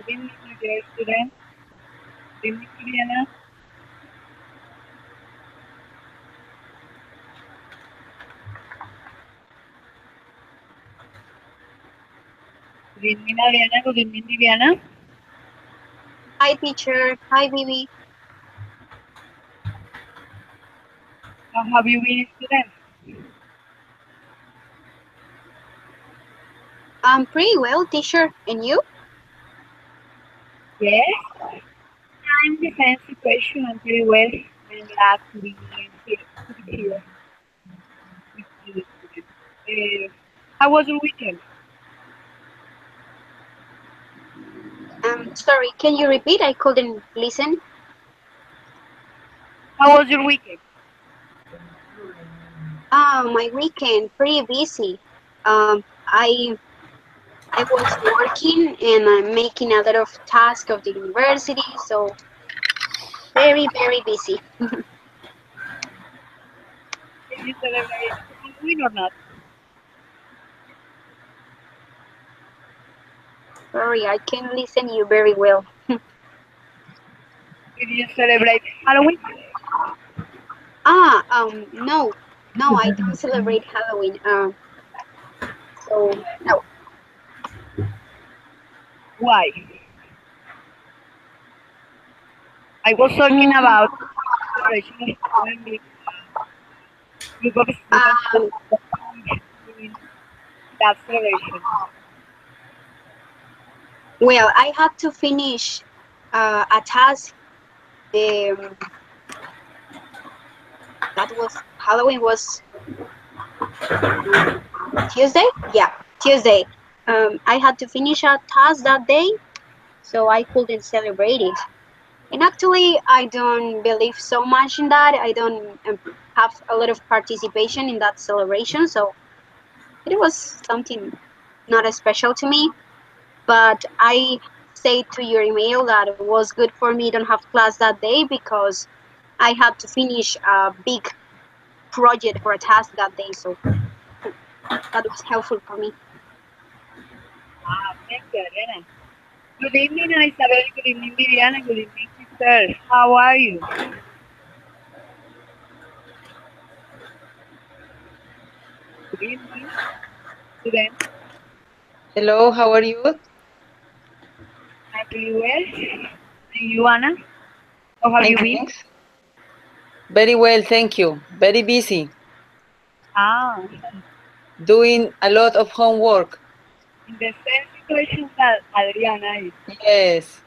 Good evening, my dear students. Good evening, Juliana. Good evening, Adriana. Good evening, Viviana. Hi, teacher. Hi, Vivi. How have you been, students? I'm pretty well, teacher. And you? Yes, I'm in the same situation. I'm pretty well. I'm glad to be here with you, students. How was your weekend? Sorry, can you repeat? I couldn't listen. How was your weekend? My weekend pretty busy. I was working and I'm making a lot of tasks of the university, so very busy. Did you celebrate Halloween or not? Sorry, I can't listen you very well. Did you celebrate Halloween? No, I don't celebrate Halloween. So no. Why? I was talking Mm, about celebration of Halloween with a group of students um, in that celebration. well, I had to finish a task. Um, that was Halloween was Tuesday? Yeah, Tuesday. I had to finish a task that day, so I couldn't celebrate it. And actually, I don't believe so much in that. I don't have a lot of participation in that celebration, so it was something not as special to me. But I say to your email that it was good for me don't have class that day because I had to finish a big project for a task that day, so that was helpful for me. Ah, thank you, Elena. Good evening, Isabel. Good evening, Viviana. Good evening, sister. How are you? Good evening, students. Hello, how are you? I'm pretty well. And you, Anna? How have Fine, you been? thanks. Very well, thank you. Very busy, Ah, doing a lot of homework. in the same situation that Adriana is. Yes,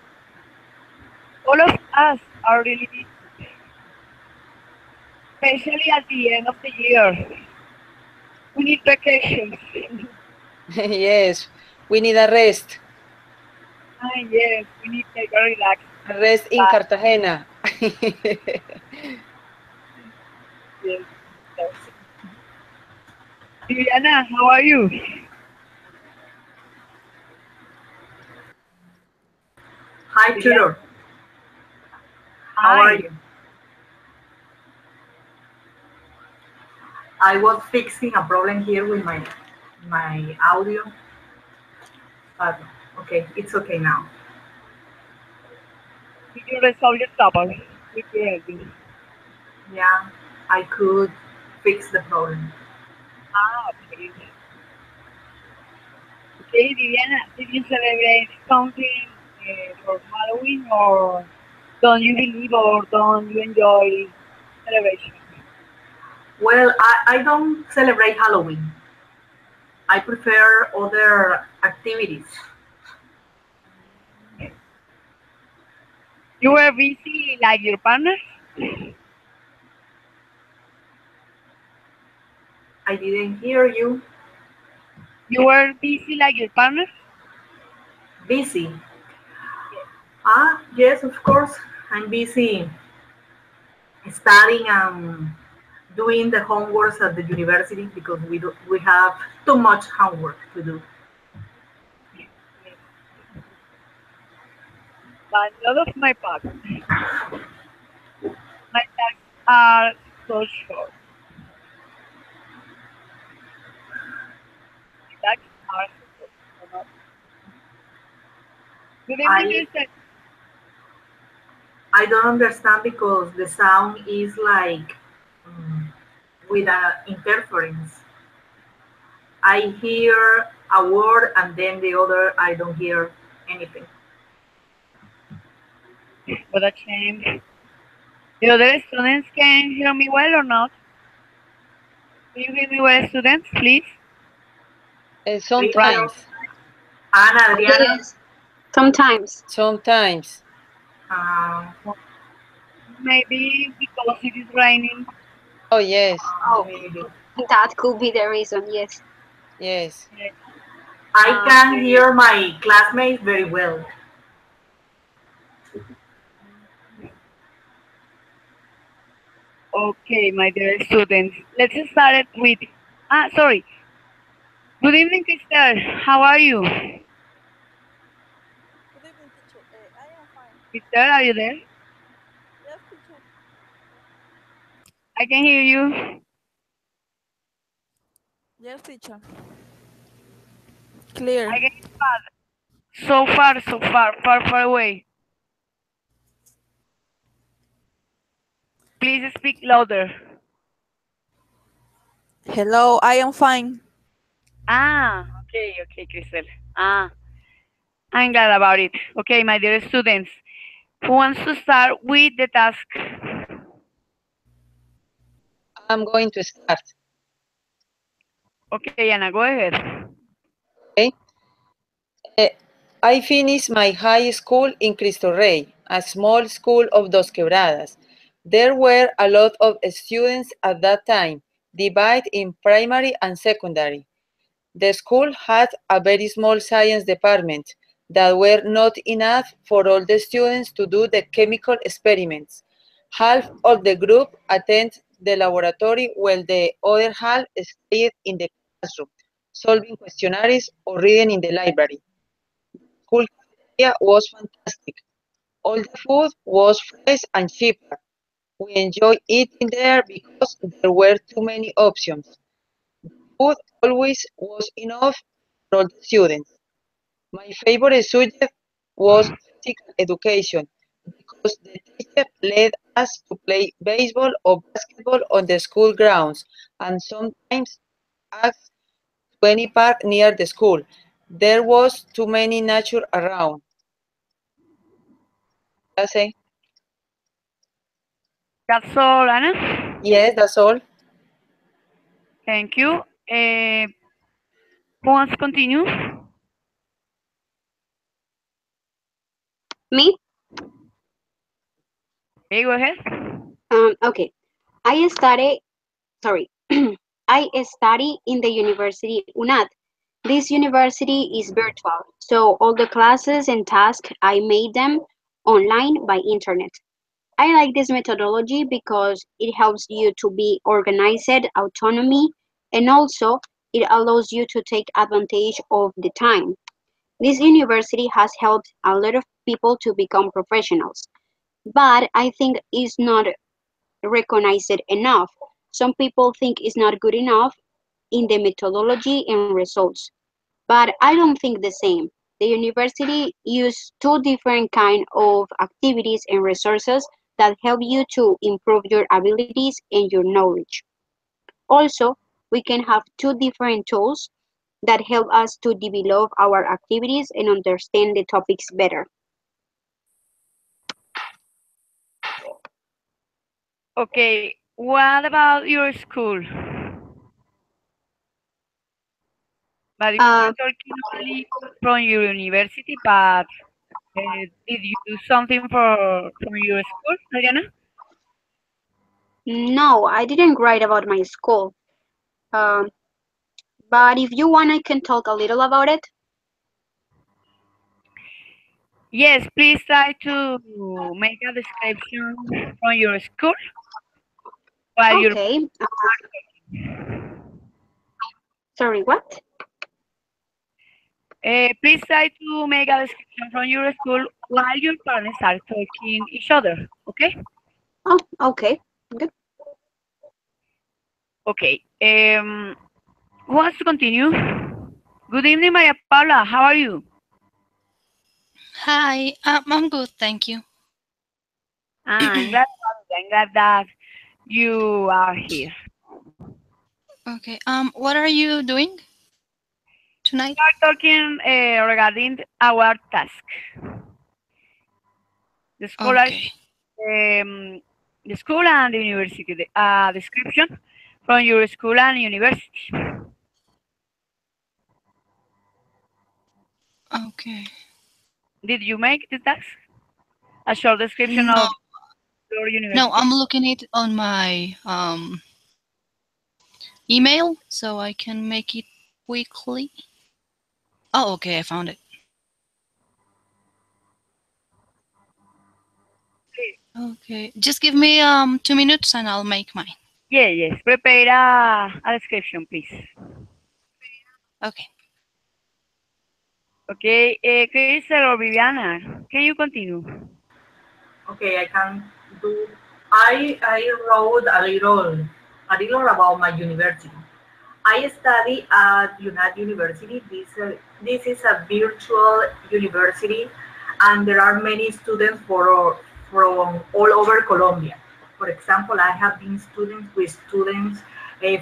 All of us are really busy, especially at the end of the year. We need vacations. yes. We need a rest. Ah, yes, we need to take a relax. A rest in But Cartagena. yes, yes. Viviana, how are you? Hi, Viviana, tutor. How are hi. you? I was fixing a problem here with my audio, but okay, it's okay now. Did you resolve your trouble with your editing? Yeah, I could fix the problem. Ah, okay. Okay, Viviana, did you celebrate something for Halloween or don't you believe or don't you enjoy celebration? Well, I don't celebrate Halloween. I prefer other activities. You were busy like your partner? I didn't hear you. You were busy like your partner? Busy. Yes. Ah, yes, of course. I'm busy studying and doing the homework at the university because we have too much homework to do. Yes. But not of my part. My tasks are so short. My tasks are so short. So not, Good evening, I Crystal. I don't understand because the sound is like with a interference. I hear a word and then the other I don't hear anything. What a shame. The other students can hear me well or not? Can you hear me well, students, please? Rachel, Sometimes, Ana, Adriana, Yes, sometimes. sometimes. uh, Maybe because it is raining. Oh, yes, Oh, maybe. that could be the reason, yes. yes. Yes. I can Okay. hear my classmates very well. Okay, my dear students. Let's start it with. Sorry. Good evening, Crystal. How are you? Good evening, teacher. I am fine. Crystal, are you there? Yes, teacher. I can hear you. Yes, teacher. Clear. I can so far, so far, far, far away. Please speak louder. Hello, I am fine. Okay, okay, Crystal. I'm glad about it. Okay, my dear students. Who wants to start with the task? I'm going to start. Okay, Anna, go ahead. Okay. Eh, I finished my high school in Cristo Rey, a small school of Dos Quebradas. There were a lot of students at that time, divided in primary and secondary. The school had a very small science department that were not enough for all the students to do the chemical experiments. Half of the group attended the laboratory while the other half stayed in the classroom, solving questionnaires or reading in the library. School cafeteria was fantastic. All the food was fresh and cheaper. We enjoyed eating there because there were too many options. Food always was enough for all the students. My favorite subject was physical education because the teacher led us to play baseball or basketball on the school grounds and sometimes us to any park near the school. There was too many nature around. That's it. That's all, Anna. Yes, that's all. Thank you. Who wants to continue? Me? Okay, go ahead. Okay. I study, sorry, I study in the University UNAD. This university is virtual, so all the classes and tasks I made them online by internet. I like this methodology because it helps you to be organized, autonomy, and also it allows you to take advantage of the time. This university has helped a lot of people to become professionals, but I think it's not recognized enough. Some people think it's not good enough in the methodology and results, but I don't think the same. The university use two different kind of activities and resources that help you to improve your abilities and your knowledge. Also, we can have two different tools that help us to develop our activities and understand the topics better. Okay, what about your school? But you Uh, are talking only from your university, but did you do something from your school, Adriana? no, I didn't write about my school. Um, but if you want, I can talk a little about it. Yes, please try to make a description from your school while you're. Okay. Sorry, what? Please try to make a description from your school while your parents are talking each other. Okay? Oh, okay. Good. Okay. Who wants to continue? Good evening, Maria Paula. How are you? Hi, I'm good, thank you. I'm glad, I'm glad that you are here. Okay, what are you doing tonight? We are talking regarding our task, the scholarship, Okay, um, the school and the university, the description from your school and university. okay. Did you make the task? A short description No, of your no, university? I'm looking it on my email so I can make it quickly. Oh, okay, I found it. Okay, just give me 2 minutes and I'll make mine. Yeah, yes. Prepare a description, please. Okay. Okay, Crystal or Viviana, can you continue? Okay, I can do. I wrote a little about my university. I study at UNAT University. This is a virtual university, and there are many students from all over Colombia. For example, I have been students with students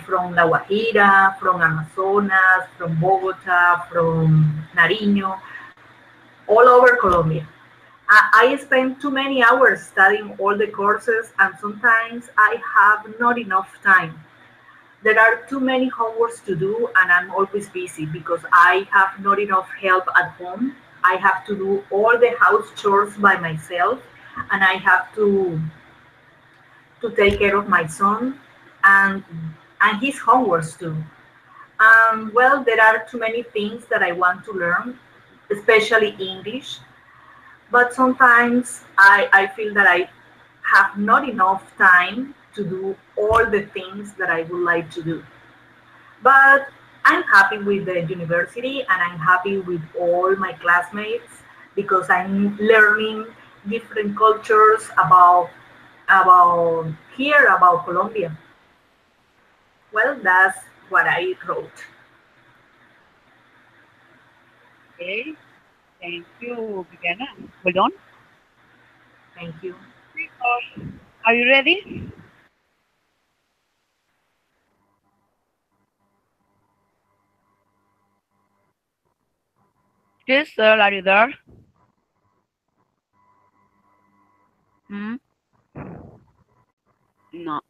from La Guajira, from Amazonas, from Bogota, from Nariño, all over Colombia. I spend too many hours studying all the courses, and sometimes I have not enough time. There are too many homeworks to do, and I'm always busy because I have not enough help at home. I have to do all the house chores by myself, and I have to take care of my son and his homeworks too. Well, there are too many things that I want to learn, especially English. But sometimes I feel that I have not enough time to do all the things that I would like to do. But I'm happy with the university and I'm happy with all my classmates because I'm learning different cultures about here, about Colombia. Well, that's what I wrote. Okay, thank you, Viviana. Well done. Thank you. Are you ready? Crystal, are you there? Hmm? No.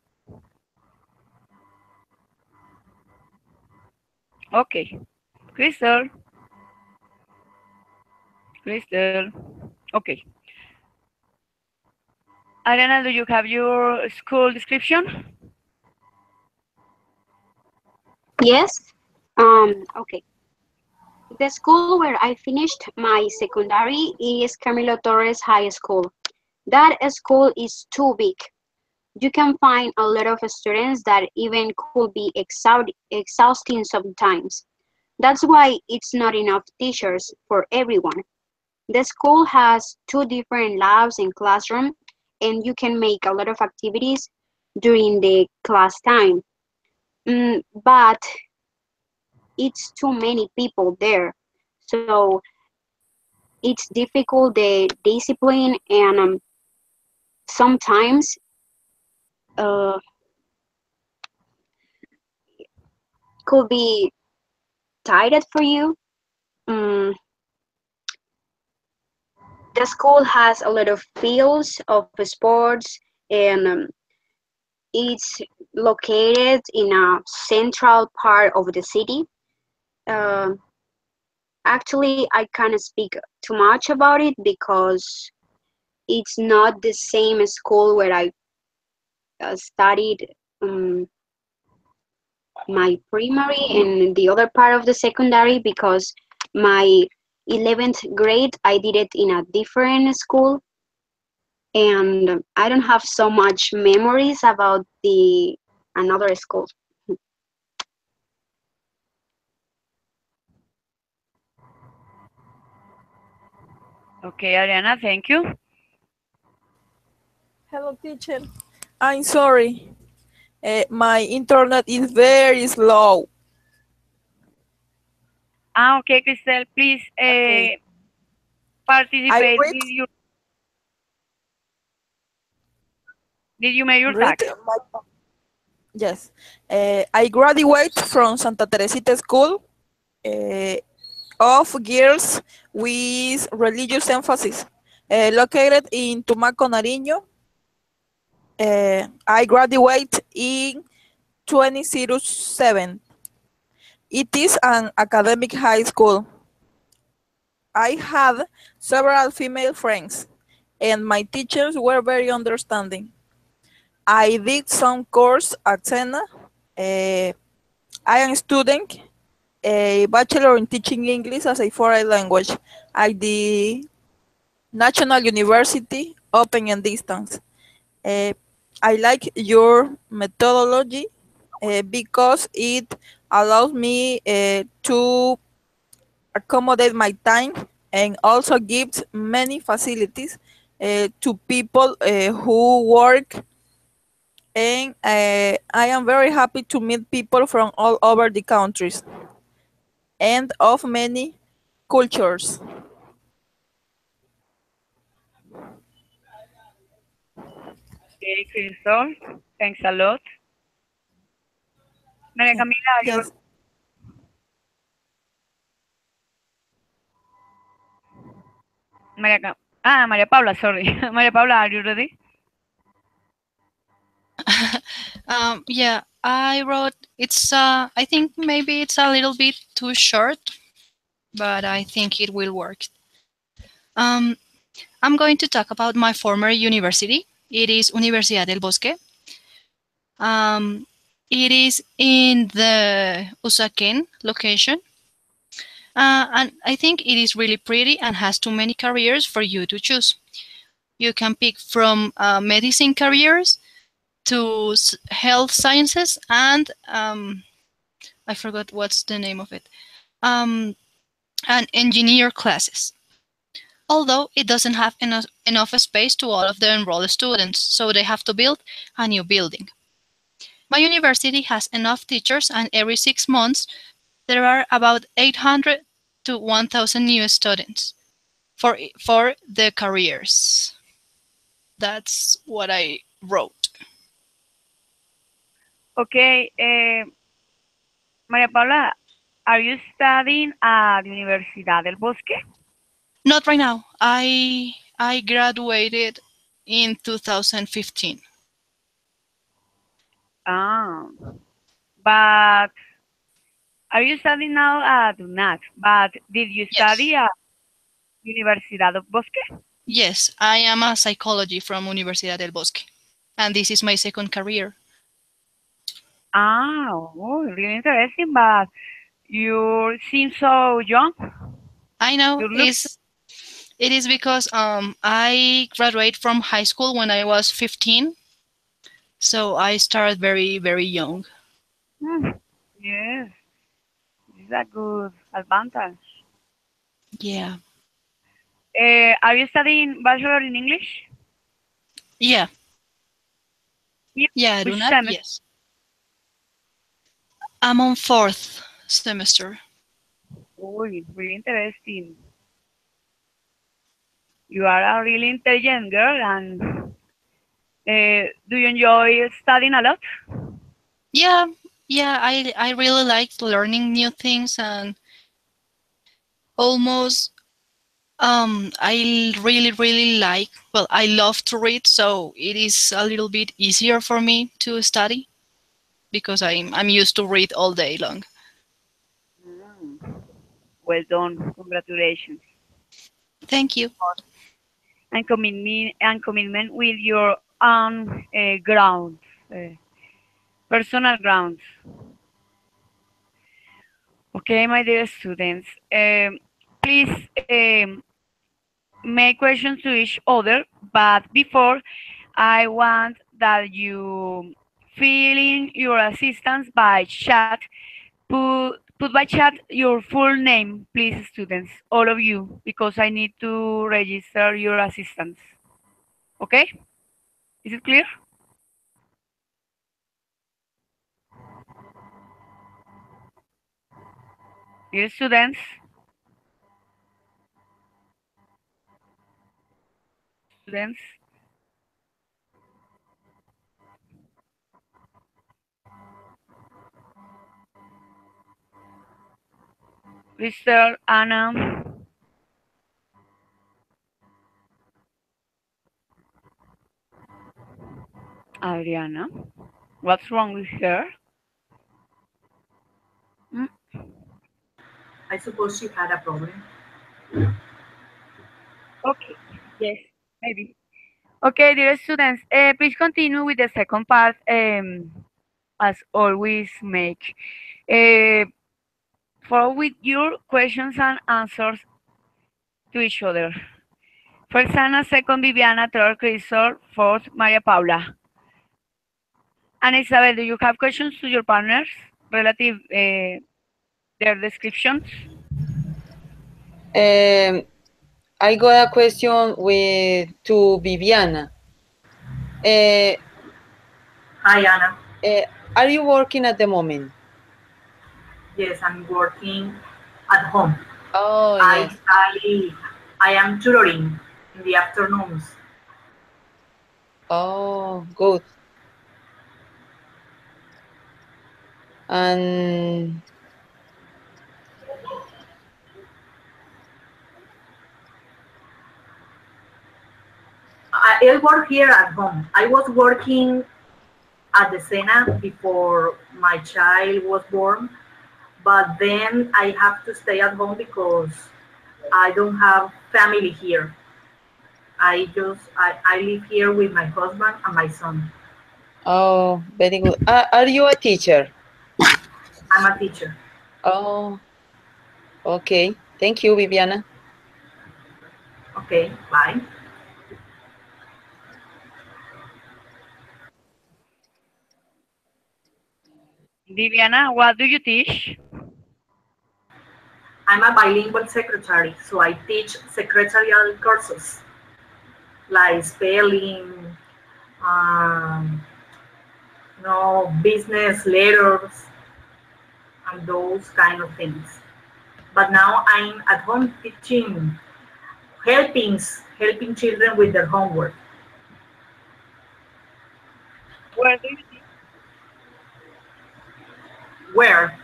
Okay. Crystal, Crystal. Okay. Ariana, do you have your school description? Yes. Okay. The school where I finished my secondary is Camilo Torres High School. That school is too big. You can find a lot of students that even could be exhausting sometimes. That's why it's not enough teachers for everyone. The school has two different labs and classroom, and you can make a lot of activities during the class time. But it's too many people there, so it's difficult the discipline, and sometimes uh, could be tired for you. Um, the school has a lot of fields of sports, and it's located in a central part of the city. Um Actually, I can't speak too much about it because it's not the same school where I studied um, my primary and the other part of the secondary, because my 11th grade I did it in a different school, and I don't have so much memories about the another school. Okay, Ariana, thank you. Hello, teacher. I'm sorry. My internet is very slow. Okay, Crystal, please Okay. participate read with your, did you make your read tag? my yes. I graduate from Santa Teresita School of Girls with religious emphasis, located in Tumaco, Nariño. I graduate in 2007. It is an academic high school. I had several female friends, and my teachers were very understanding. I did some course at Sena. I am a student, a bachelor in teaching English as a foreign language at the National University, Open and Distance. Uh, I like your methodology because it allows me to accommodate my time and also gives many facilities to people who work. And I am very happy to meet people from all over the countries and of many cultures. Okay, Crystal, thanks a lot. Maria Okay. Camila, Yes. Maria Paula, sorry. Maria Paula, are you ready? Yeah, I wrote. It's. I think maybe it's a little bit too short, but I think it will work. Um, I'm going to talk about my former university. It is Universidad del Bosque. Um, it is in the Usaquén location. And I think it is really pretty and has too many careers for you to choose. You can pick from medicine careers to health sciences and I forgot what's the name of it. And engineer classes. Although it doesn't have enough space to all of the enrolled students, so they have to build a new building. My university has enough teachers, and every 6 months there are about 800 to 1,000 new students for the careers. That's what I wrote. Okay, Maria Paula, are you studying at Universidad del Bosque? Not right now. I graduated in 2015. Ah, but are you studying now at UNAC? But did you Yes. study at Universidad del Bosque? Yes, I am a psychology from Universidad del Bosque, and this is my second career. Ah, oh, really interesting, but you seem so young. I know You look so, it is because I graduated from high school when I was 15, so I started very very young. hmm, yes, this is a good advantage. Yeah. Are you studying bachelor in English? Yeah. Yeah. Yeah, at Which UNAC, semester? yes. I'm on fourth semester. Oh, really interesting. You are a really intelligent girl, and do you enjoy studying a lot? Yeah, yeah, I really like learning new things and almost I really like, well, I love to read, so it is a little bit easier for me to study because I'm used to read all day long. Mm, well done. Congratulations. Thank you. And commitment with your own grounds, personal grounds. Okay, my dear students, please make questions to each other, but before I want that you fill in your assistance by chat. Put by chat your full name, please, students, all of you, because I need to register your assistance. Okay? Is it clear? Dear students, students? Mr. Anna. Adriana. What's wrong with her? Mm, I suppose she had a problem. Okay. Yes, maybe. Okay, dear students, please continue with the second part. As always, make follow with your questions and answers to each other. First Anna, second Viviana, third Crisol, fourth Maria Paula. And Isabel, do you have questions to your partners relative their descriptions? I got a question to Viviana. Hi, Anna. Are you working at the moment? Yes, I'm working at home. Oh, I yes. study, I am tutoring in the afternoons. Oh, good. And I work here at home. I was working at the Sena before my child was born, but then I have to stay at home because I don't have family here. I live here with my husband and my son. oh, very good. Are you a teacher? I'm a teacher. Oh, okay. Thank you, Viviana. Okay, bye. Viviana, what do you teach? I'm a bilingual secretary, so I teach secretarial courses like spelling, um, business letters, and those kind of things. But now I'm at home teaching, helping helping children with their homework. Where do you teach? Where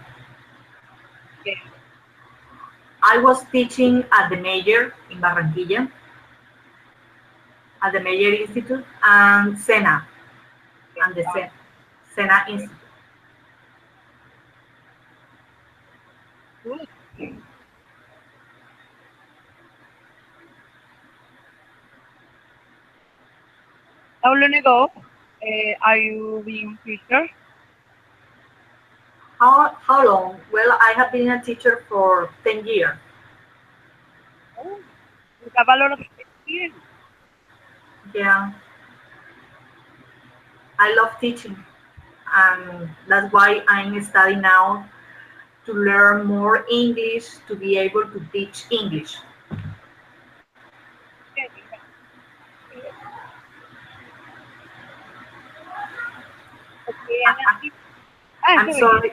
Yes. I was teaching at the Mayor in Barranquilla, at the Mayor Institute, and Sena, and the Sena Institute. Good. How long ago are you being teacher? How long? Well, I have been a teacher for 10 years. Oh, you have a lot of experience. Yeah, I love teaching, and that's why I'm studying now to learn more English to be able to teach English. Okay, I, I'm sorry. sorry.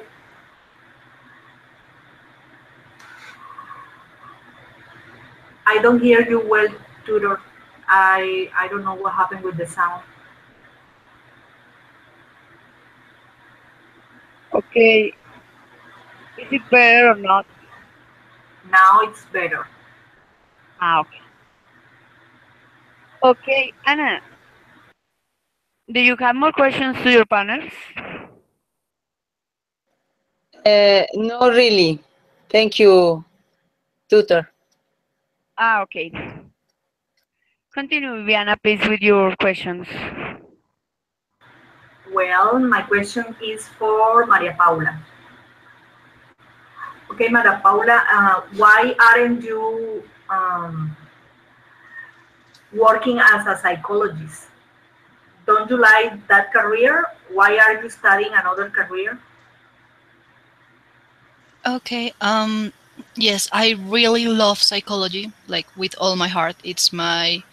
I don't hear you well, tutor. I don't know what happened with the sound. Okay, is it better or not? Now it's better. Ah, okay. Okay, Anna, do you have more questions to your partners? No, really. Thank you, tutor. Ah, okay. Continue, Viviana, please, with your questions. Well, my question is for Maria Paula. Okay, Maria Paula, why aren't you working as a psychologist? Don't you like that career? Why are you studying another career? Okay. Yes, I really love psychology, like with all my heart. It's my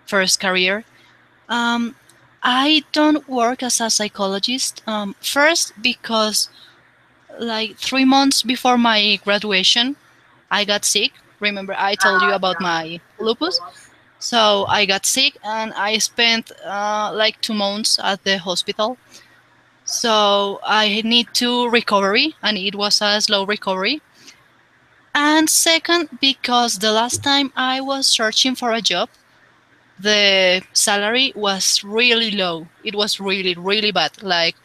first career. Um, I don't work as a psychologist. First, because like 3 months before my graduation, I got sick. Remember, I told you about Yeah, my you lupus. told us. So I got sick and I spent like 2 months at the hospital. So I need to recovery, and it was a slow recovery. And second, because the last time I was searching for a job, the salary was really low. It was really, really bad, like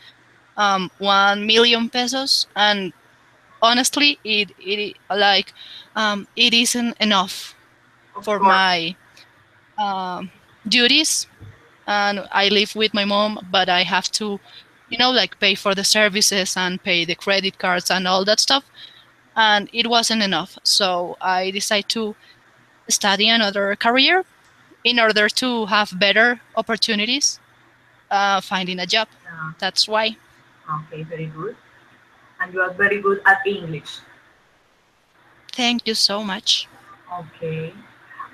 1 million pesos. And honestly, it isn't enough Of for course. my um, duties. And I live with my mom, but I have to, like pay for the services and pay the credit cards and all that stuff. And it wasn't enough. So I decided to study another career in order to have better opportunities finding a job. Uh, That's why. okay, very good. And you are very good at English. Thank you so much. Okay.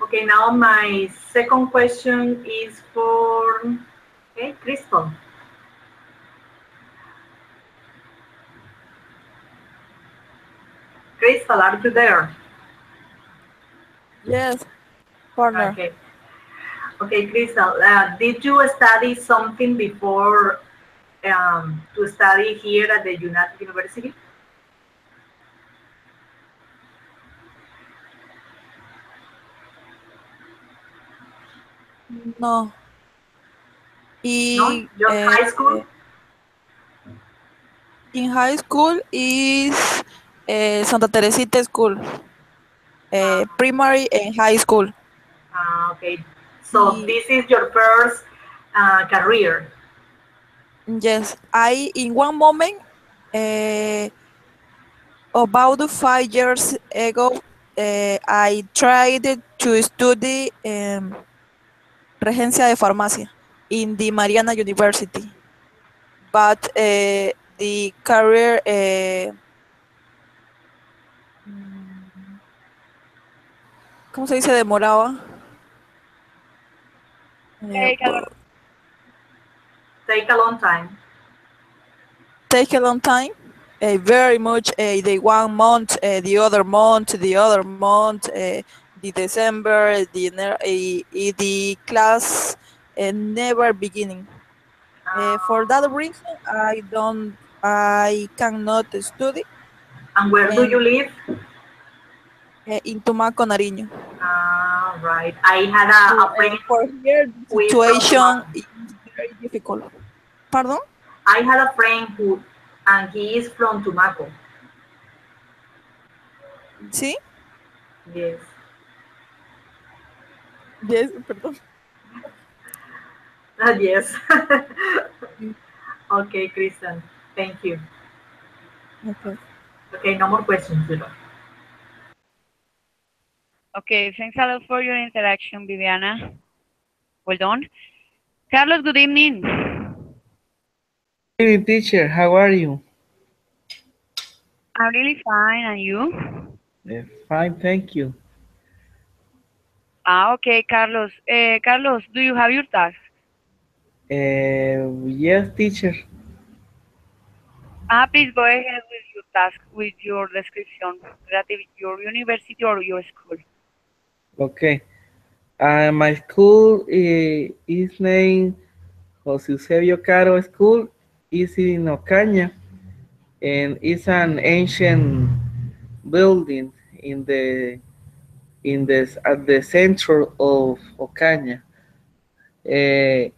Okay, now my second question is for Crystal. Crystal, are you there? Yes, partner. Okay. Okay, Crystal, did you study something before to study here at the United University? No. No, Y, just high school? in high school is Santa Teresita School, Uh, primary and high school. okay. So Y, this is your first career. yes, I in one moment, uh, about 5 years ago, I tried to study regencia de farmacia in the Mariana University, but the career, mm, ¿cómo se dice? Demoraba. Eh, Take a lot of Take a long time. take a long time. Very much. The 1 month, the other month, the other month, the December, the class, never beginning. For that Uh, reason, I cannot study and where do you and live? in Tumaco, Nariño. Right. I had a friend For here, the who is from situation Tumaco. is very difficult. Pardon? I had a friend who, and he is from Tumaco. Sí? Yes. Yes, perdón. Yes. Okay, Kristen. Thank you. Okay. Okay, no more questions, Zero. Okay, thanks a lot for your interaction, Viviana. Well done. Carlos, good evening. Evening, teacher. How are you? I'm really fine, and you? Fine, thank you. Ah, okay, Carlos. Carlos, do you have your task? Yes, teacher. Please go ahead with your task, with your description relative to your university or your school. Okay. My school is named Jose Eusebio Caro School. It's in Ocaña, and it's an ancient building in the at the center of Ocaña. Uh,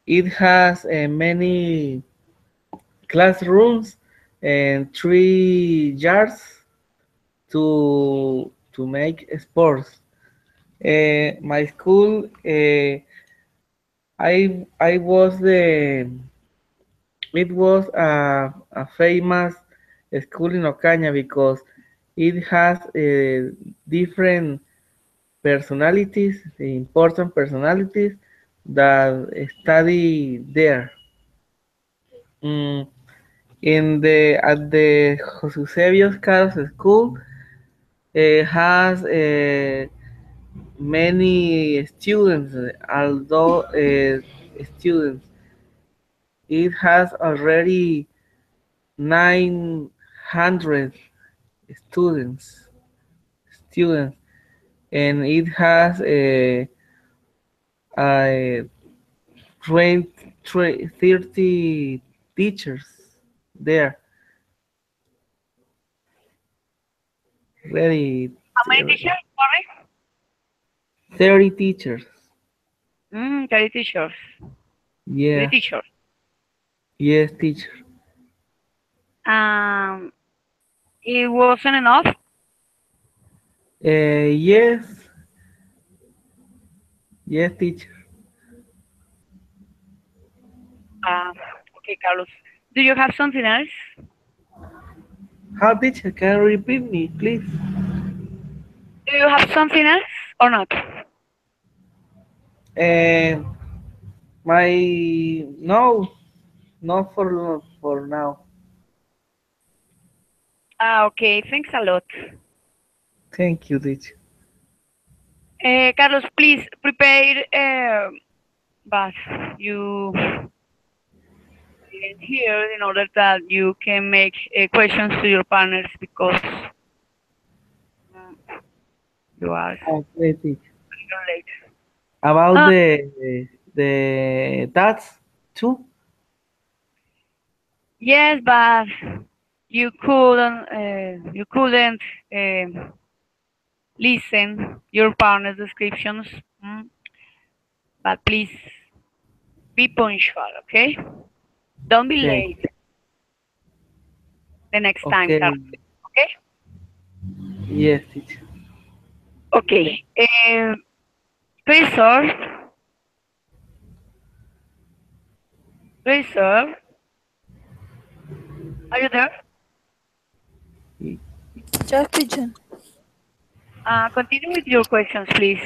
it has many classrooms and 3 yards to make sports. My school, I was the it was a famous school in Ocaña because it has different personalities, important personalities that study there. Mm, in the at the Jose Eusebio Carlos School has many students, although students, it has already 900 students, students, and it has I trained 30 teachers there. Ready, How many teachers? Sorry. 30 teachers. 30 teachers. 30 Yeah, teachers. yes, teacher. Um, it wasn't enough. Yes, yes, teacher. Um, okay, Carlos. Do you have something else? How teacher? Can you repeat me, please? Do you have something else or not? And my no, not for now. Okay, thanks a lot. Thank you, teacher. Carlos, please prepare, but you didn't hear in order that you can make questions to your partners because mm, you are a Okay, teacher. little late. About Uh, the that's too. yes, but you couldn't uh, listen your partner's descriptions. mm, But please be punctual, okay? Don't be Okay, late the next time, okay, Carlos. Okay? yes, teacher. Okay. Razor, Razor, are you there? Just teacher. Continue with your questions, please.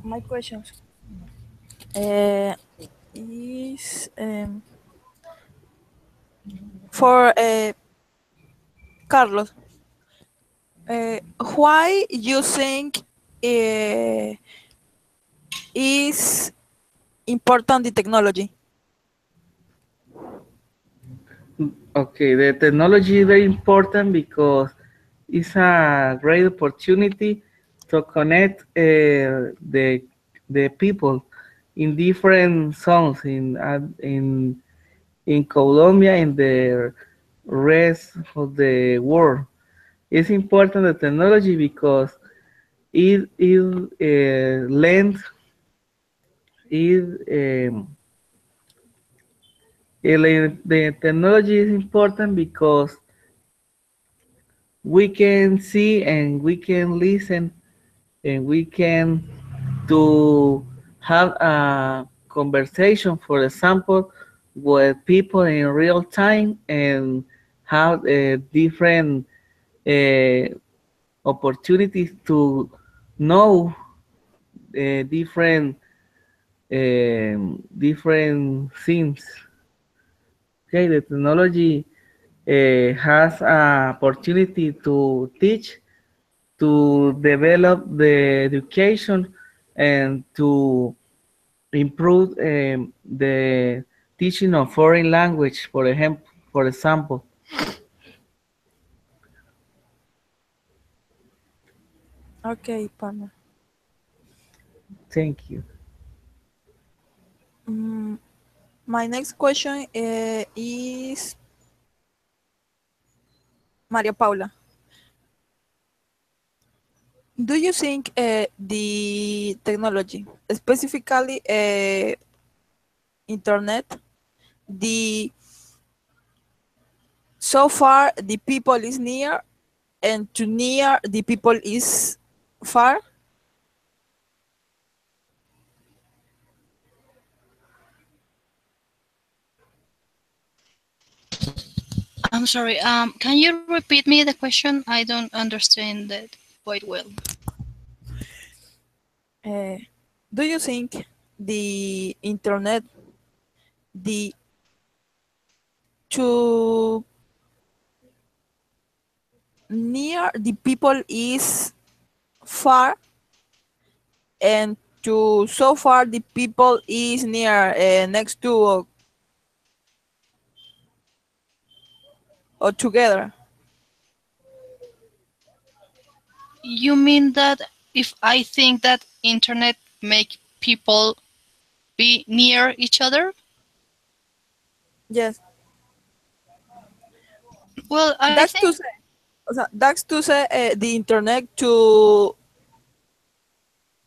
My questions uh, is for Carlos. Why you think uh, is important the technology? Okay, the technology is very important because it's a great opportunity to connect the people in different zones in Colombia and the rest of the world. It's important the technology because it lends it the technology is important because we can see and we can listen and we can to have a conversation, for example, with people in real time and have different uh, opportunities to know different things. Okay, the technology has an opportunity to teach, to develop the education, and to improve the teaching of foreign language, for example. Okay, partner. Thank you. Mm, my next question is Maria Paula. Do you think the technology, specifically internet, the so far the people is near and to near the people is far? I'm sorry. Can you repeat me the question? I don't understand that quite well. Uh, do you think the internet, the to near the people is far and to so far the people is near next to or together? You mean that if I think that internet make people be near each other. Yes. Well, I That's to think say, that's to say the internet to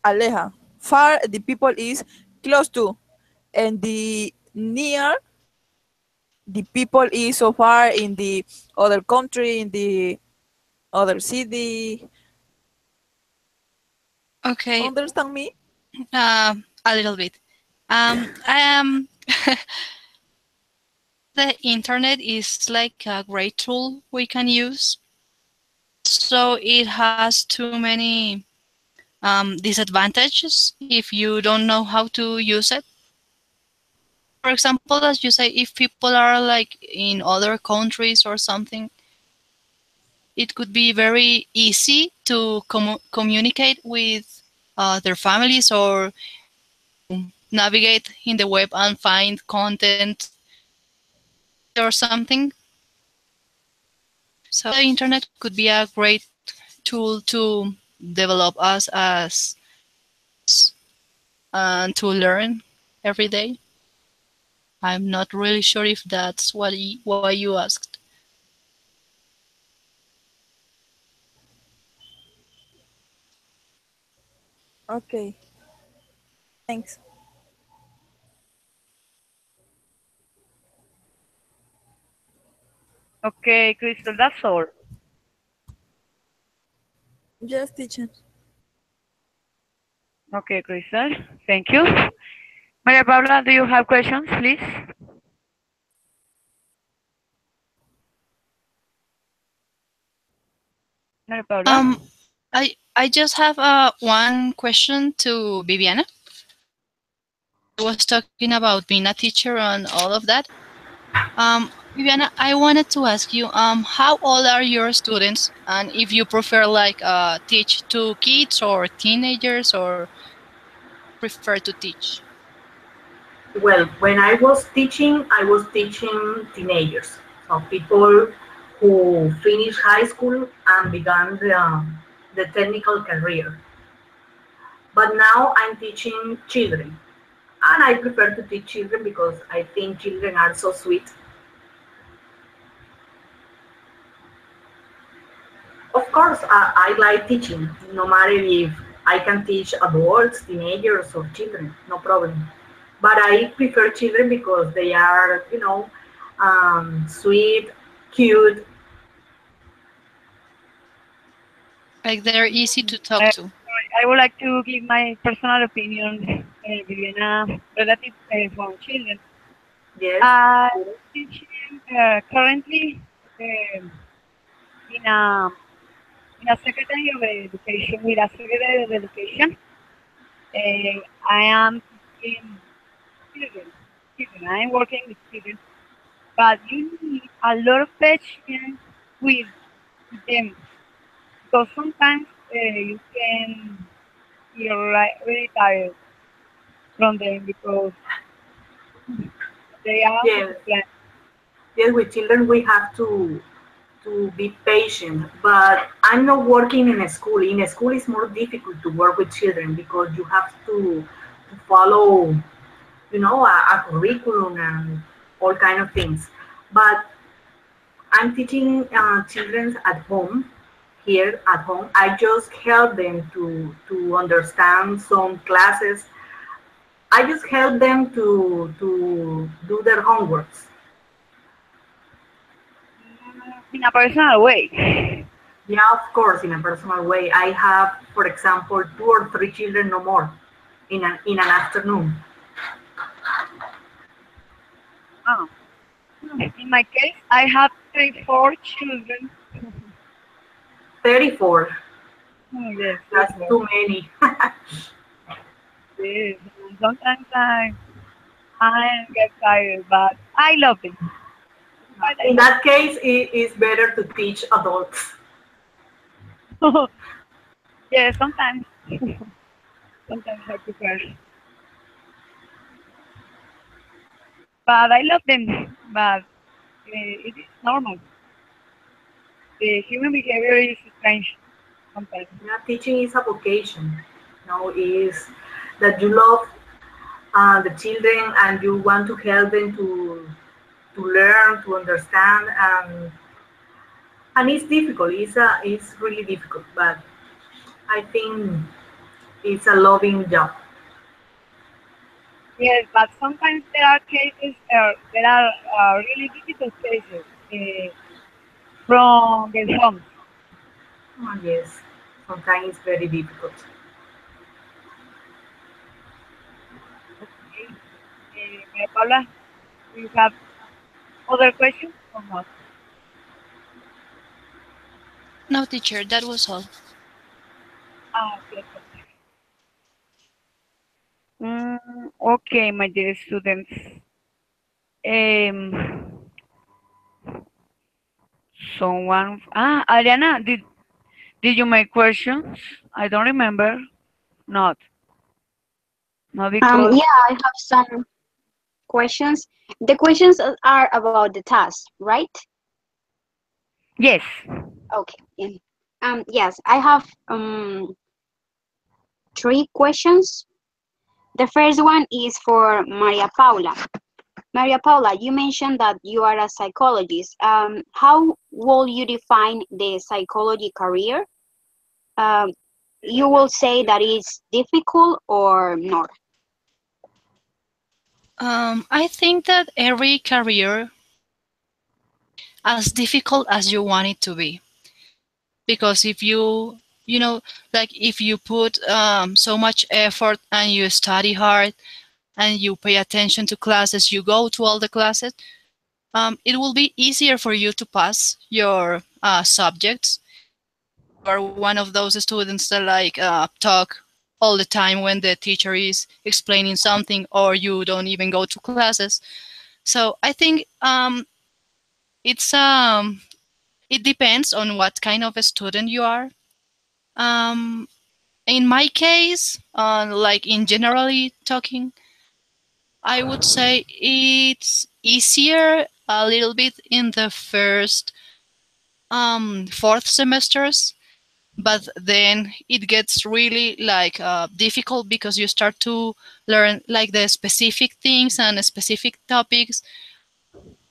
aleja. Far the people is close to, and the near the people is so far in the other country, in the other city. okay, Understand me? a little bit. I am. The internet is like a great tool we can use. So it has too many disadvantages if you don't know how to use it. For example, as you say, if people are like in other countries or something, it could be very easy to communicate with their families or navigate in the web and find content or something. So the internet could be a great tool to develop us as and to learn every day. I'm not really sure if that's why you asked. Okay. Thanks. Okay, Crystal, that's all. Yes, teacher. Okay, Crystal, thank you. Maria Paula, do you have questions, please? Maria Paula? I just have one question to Viviana. I was talking about being a teacher and all of that. Viviana, I wanted to ask you, how old are your students, and if you prefer like teach to kids or teenagers, or prefer to teach? Well, when I was teaching teenagers, so people who finish high school and began the technical career. But now I'm teaching children, and I prefer to teach children because I think children are so sweet. Of course, I like teaching, no matter if I can teach adults, teenagers, or children, no problem. But I prefer children because they are, sweet, cute. Like they're easy to talk Uh, to. I would like to give my personal opinion, Viviana, relative from children. Yes, I teach currently um in a in a Secretary of Education, with a Secretary of Education. I am teaching children. Children. I am working with children, but you need a lot of patience with them because sometimes you can feel like really tired from them because they are yes, like, yes. With children, we have to be patient. But I'm not working in a school. In a school, it's more difficult to work with children because you have to follow, a curriculum and all kind of things. But I'm teaching children at home, here at home. I just help them to understand some classes. I just help them to do their homeworks. in a personal way. Yeah, of course, in a personal way. I have, for example, two or three children, no more, in an afternoon. Ah. In my case, I have three, four children. 34. Oh, yes, three, That's four. too many. Yes. And sometimes I get tired, but I love them. But In I that case, it is better to teach adults. love yeah, sometimes. Sometimes I prefer. But I love them. But it is normal. The human behavior is strange. sometimes. Yeah, teaching is a vocation. Is that you love the children and you want to help them to learn, to understand, and it's difficult. It's really difficult, but I think it's a loving job. Yes, but sometimes there are cases, there are really difficult cases from their homes. Yes, sometimes it's very difficult. Okay. Maria Paula, do you have other questions or not? No, teacher, that was all. Okay, perfect. Okay, my dear students. Um, Adriana, did you make questions? I don't remember. Not, not because. Yeah, I have some questions. The questions are about the task, right? Yes. Okay. Yes, I have three questions. The first one is for Maria Paula. Maria Paula, you mentioned that you are a psychologist. How will you define the psychology career? Um, you will say that it's difficult or not? I think that every career as difficult as you want it to be, because if you know like if you put so much effort and you study hard and you pay attention to classes, you go to all the classes, it will be easier for you to pass your subjects. You are one of those students that talk all the time when the teacher is explaining something, or you don't even go to classes. So I think it's it depends on what kind of a student you are. Um, in my case, like in generally talking, I would say it's easier a little bit in the first fourth semesters, but then it gets really difficult because you start to learn like the specific things and specific topics,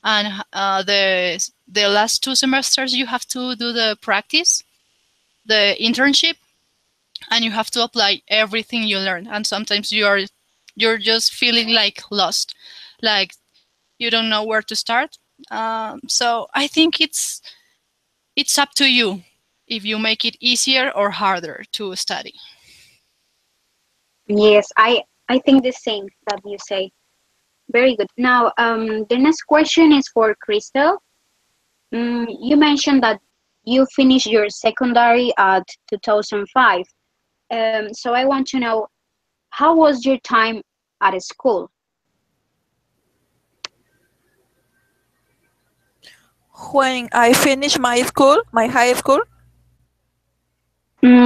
and the last two semesters you have to do the practice, the internship, and you have to apply everything you learn, and sometimes you're just feeling like lost, like you don't know where to start. So I think it's up to you if you make it easier or harder to study. Yes, I think the same that you say. Very good. Now, the next question is for Crystal. You mentioned that you finished your secondary at 2005. So I want to know, how was your time at school? When I finished my school, my high school,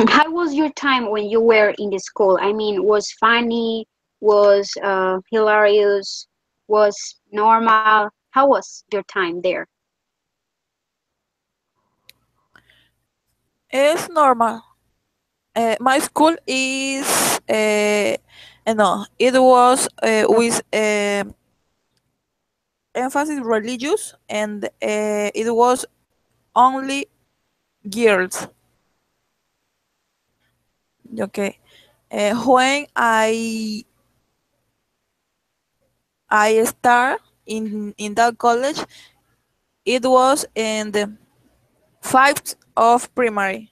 How was your time when you were in the school? I mean, was funny, was hilarious, was normal? How was your time there? is normal. My school is no, it was with emphasis religious, and it was only girls. Okay. When I start in that college, it was in the fifth of primary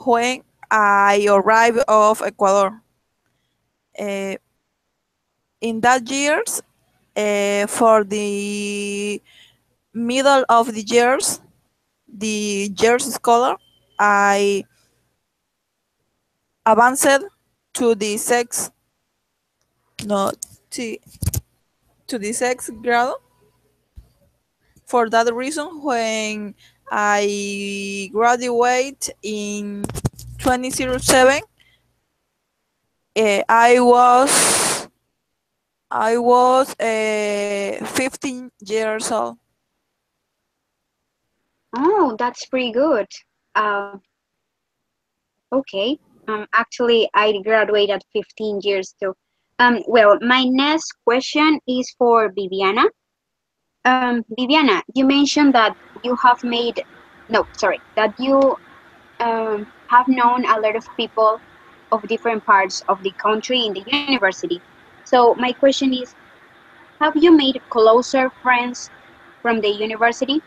when I arrived of Ecuador. Uh, in that years, for the middle of the years scholar, I advanced to the sixth, no, to, to the sixth grade. For that reason, when I graduate in 2007, I was 15 years old. Oh, that's pretty good. Uh, Okay. Actually, I graduated at 15 years too. Well, my next question is for Viviana. Viviana, you mentioned that you have made, no, sorry, that you have known a lot of people of different parts of the country in the university. So my question is, have you made closer friends from the university?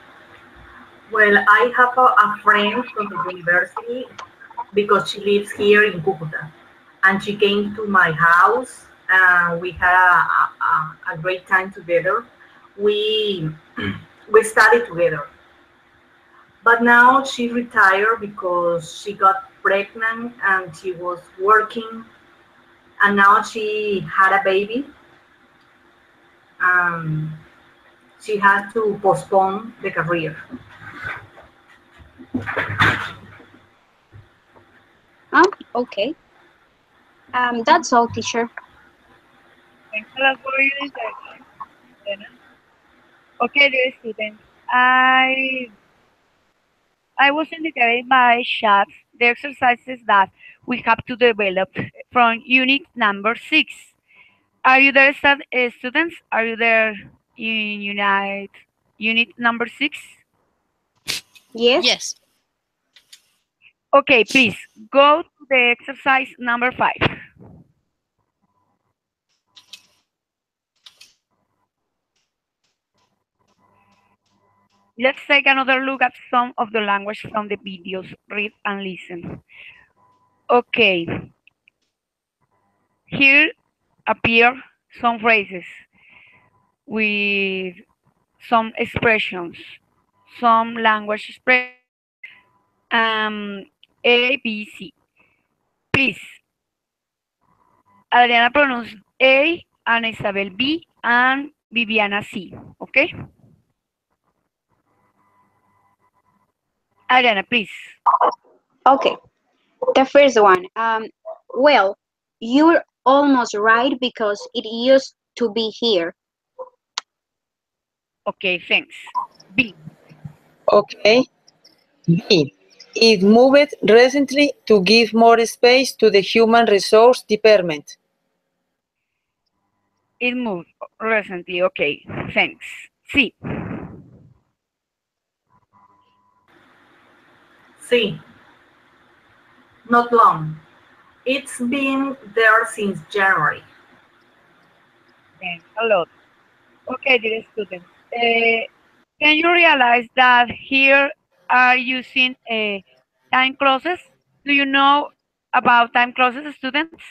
Well, I have a friend from the university because she lives here in Cucuta, and she came to my house. We had a great time together. We we studied together, but now she retired because she got pregnant and she was working, and now she had a baby. Um, she had to postpone the career. Oh, okay. That's all, teacher. Thanks a lot for your introduction, Elena. Okay, dear students, I was indicated by chat the exercises that we have to develop from unit number 6. Are you there, students? Are you there in unit number 6? Yes. Yes. Okay, please go to the exercise number 5. Let's take another look at some of the language from the videos. Read and listen. Okay, here appear some phrases with some expressions, some language expressions. A, B, C. Please, Adriana pronounce A, Ana Isabel B, and Viviana C. Okay? Adriana, please. Okay. The first one. Well, you're almost right because it used to be here. Okay, thanks. B. Okay. B. It moved recently to give more space to the Human Resource Department. It moved recently. Okay, thanks. C. See, not long. It's been there since January. Thanks a lot. Okay, dear students. Can you realize that here are using time clauses? Do you know about time clauses, students?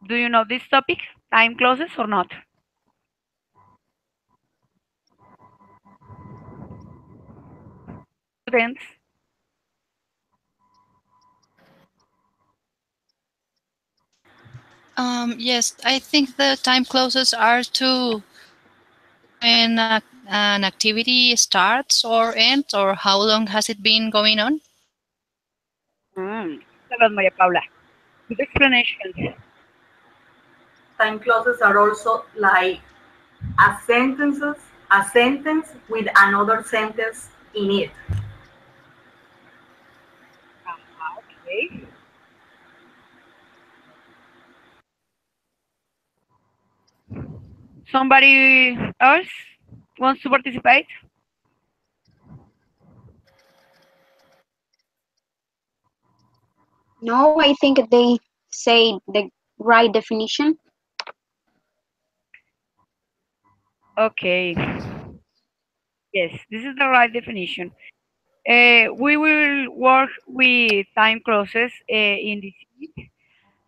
Do you know this topic, time clauses, or not? Students, Yes, I think the time clauses are to when an activity starts or ends, or how long has it been going on? Hello, Maria Paula. Good explanation. Time clauses are also like a sentence with another sentence in it. Okay. Somebody else wants to participate? No, I think they say the right definition. Okay. Yes, this is the right definition. We will work with time clauses in this week.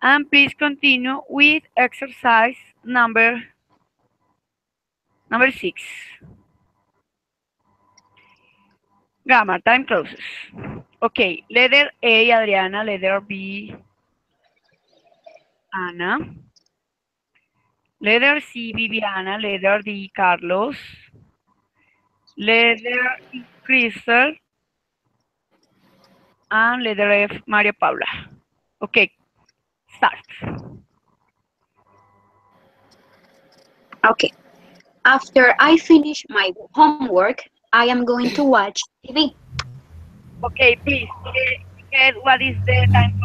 And please continue with exercise number 6. Grammar, time clauses. Okay, letter A, Adriana, letter B, Ana, letter C, Viviana, letter D, Carlos, letter E, Crystal, and letter F, Maria Paula. Okay, start. Okay. After I finish my homework, I am going to watch TV. Okay, please, get what is the time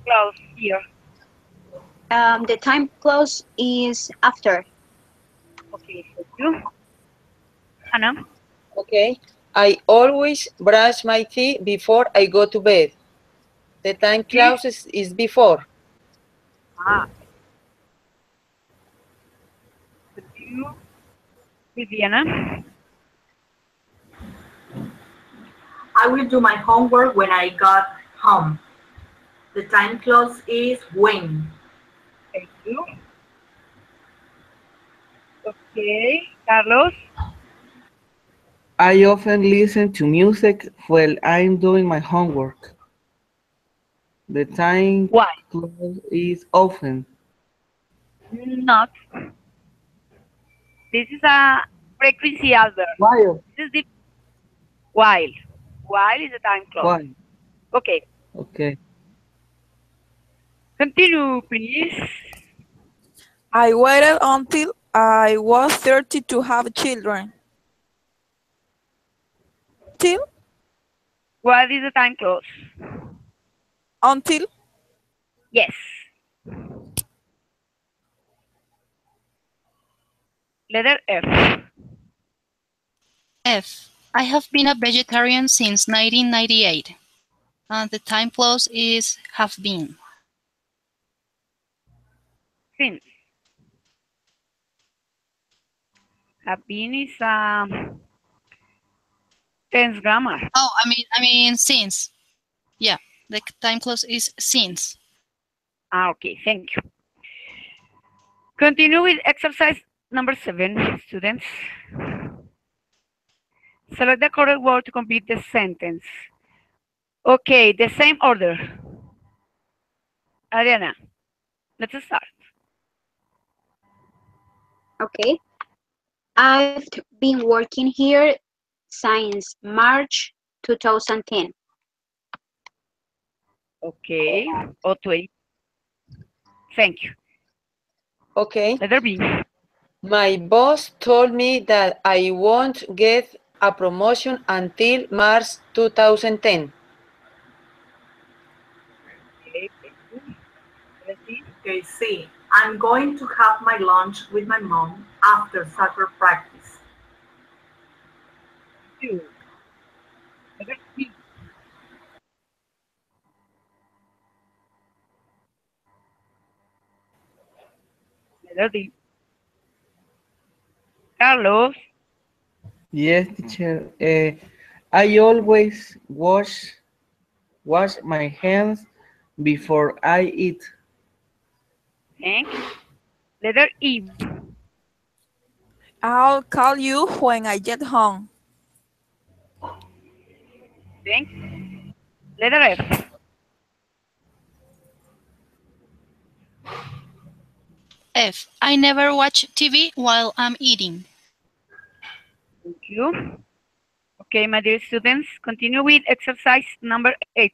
close here. The time close is after. Okay, thank you. Anna? Okay. I always brush my teeth before I go to bed. The time Okay. clause is before. Ah, continue with Diana. I will do my homework when I got home. The time clause is when. Thank you. Okay, Carlos. I often listen to music while I'm doing my homework. The time Why? clause is often. Not. This is a frequency adverb. Why? This is the while. While is a time clause. Why? Okay, Okay. continue, please. I waited until I was 30 to have children. Till, What is the time clause? until, Yes. Letter F. F. I have been a vegetarian since 1998. The time clause is have been. Since. Have been is tense grammar. Oh, I mean since. Yeah, the time clause is since. Okay, thank you. Continue with exercise number 7, students. Select the correct word to complete the sentence. Okay, the same order. Adriana, let's start. Okay. I've been working here since March 2010. Okay, O20. Thank you. Okay. Letter B. My boss told me that I won't get a promotion until March 2010. Okay, thank you. Letter C. Okay, see, I'm going to have my lunch with my mom after soccer practice. Two. Letter D. Letter D. Carlos. Yes, teacher. I always wash my hands before I eat. Thanks. Letter E. I'll call you when I get home. Thanks. Letter F. F. I never watch TV while I'm eating. Thank you. Okay, my dear students, continue with exercise number 8.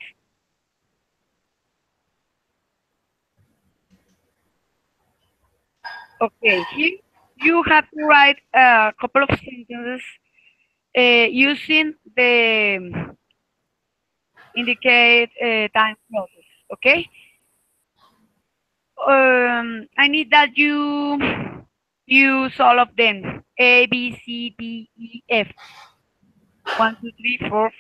Okay, here you have to write a couple of sentences using the indicate time clauses. Okay. I need that you use all of them. A, B, C, D, E, F. 1, 2, 3, 4,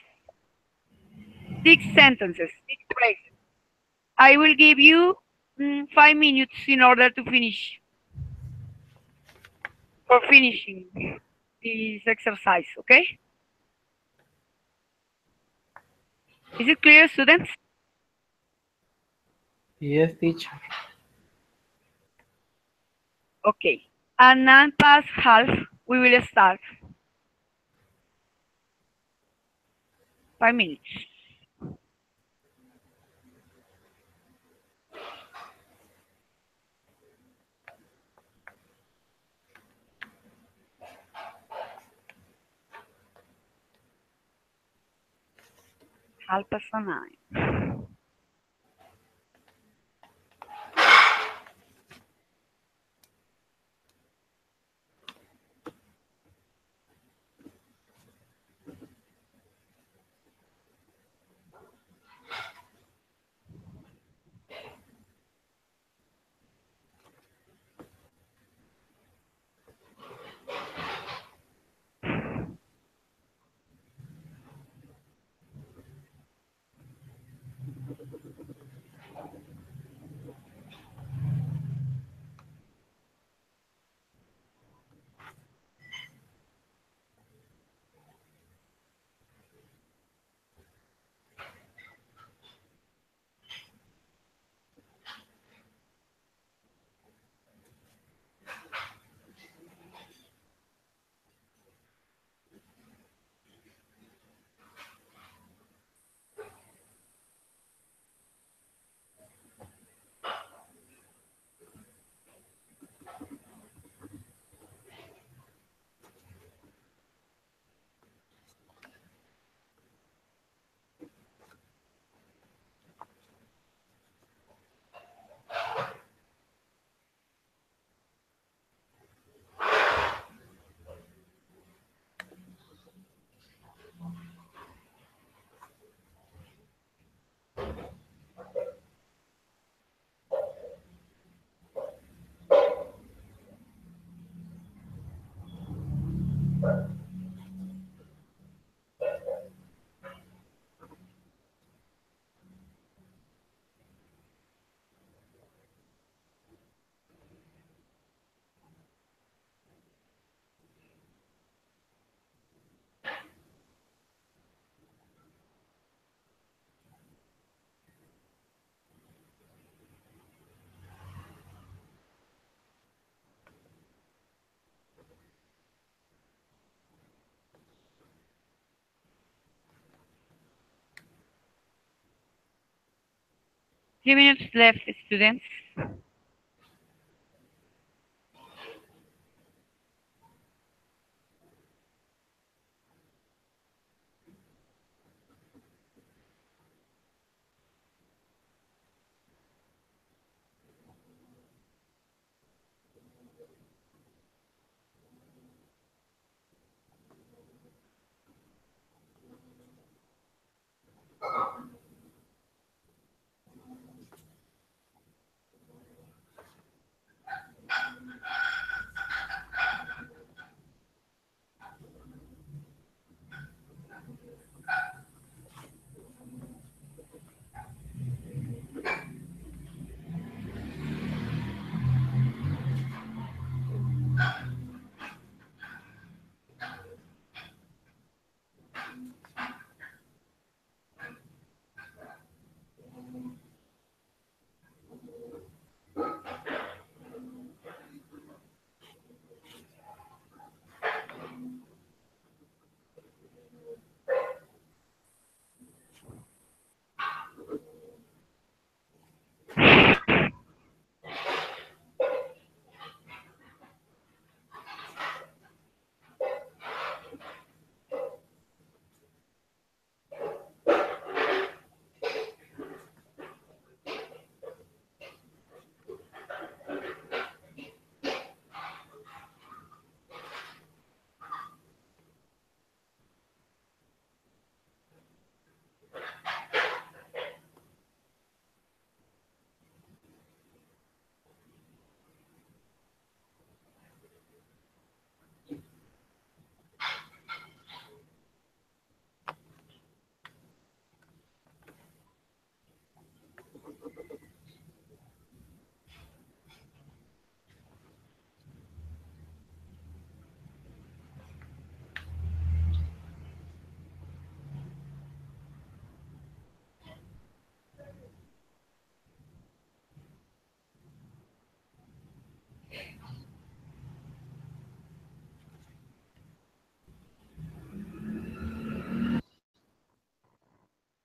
6 sentences, 6 phrases. I will give you 5 minutes in order to finish for finishing this exercise. Okay. Is it clear, students? Yes, teacher. Okay. And 9 past half, we will start. 5 minutes. Half past 9. 3 minutes left, students.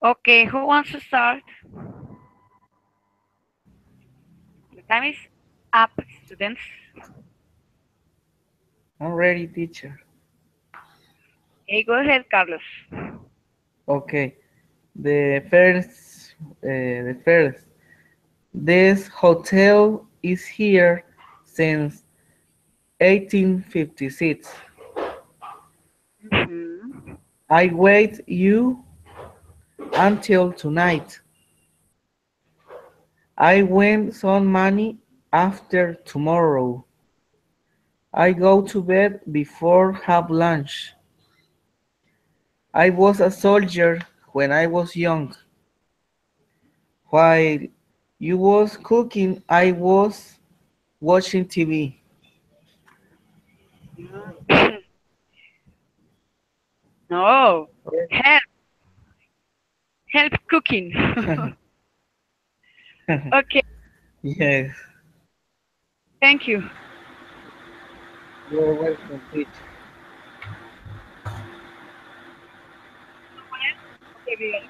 Okay, who wants to start? The time is up, students. I'm ready, teacher. Okay, go ahead, Carlos. Okay. The first. This hotel is here since 1856. Mhm. I wait you until tonight. I win some money after tomorrow. I go to bed before have lunch. I was a soldier when I was young. While you was cooking, I was watching TV. No, help, help cooking. Okay, Yes, thank you. you're welcome, teacher. Okay, Vivian.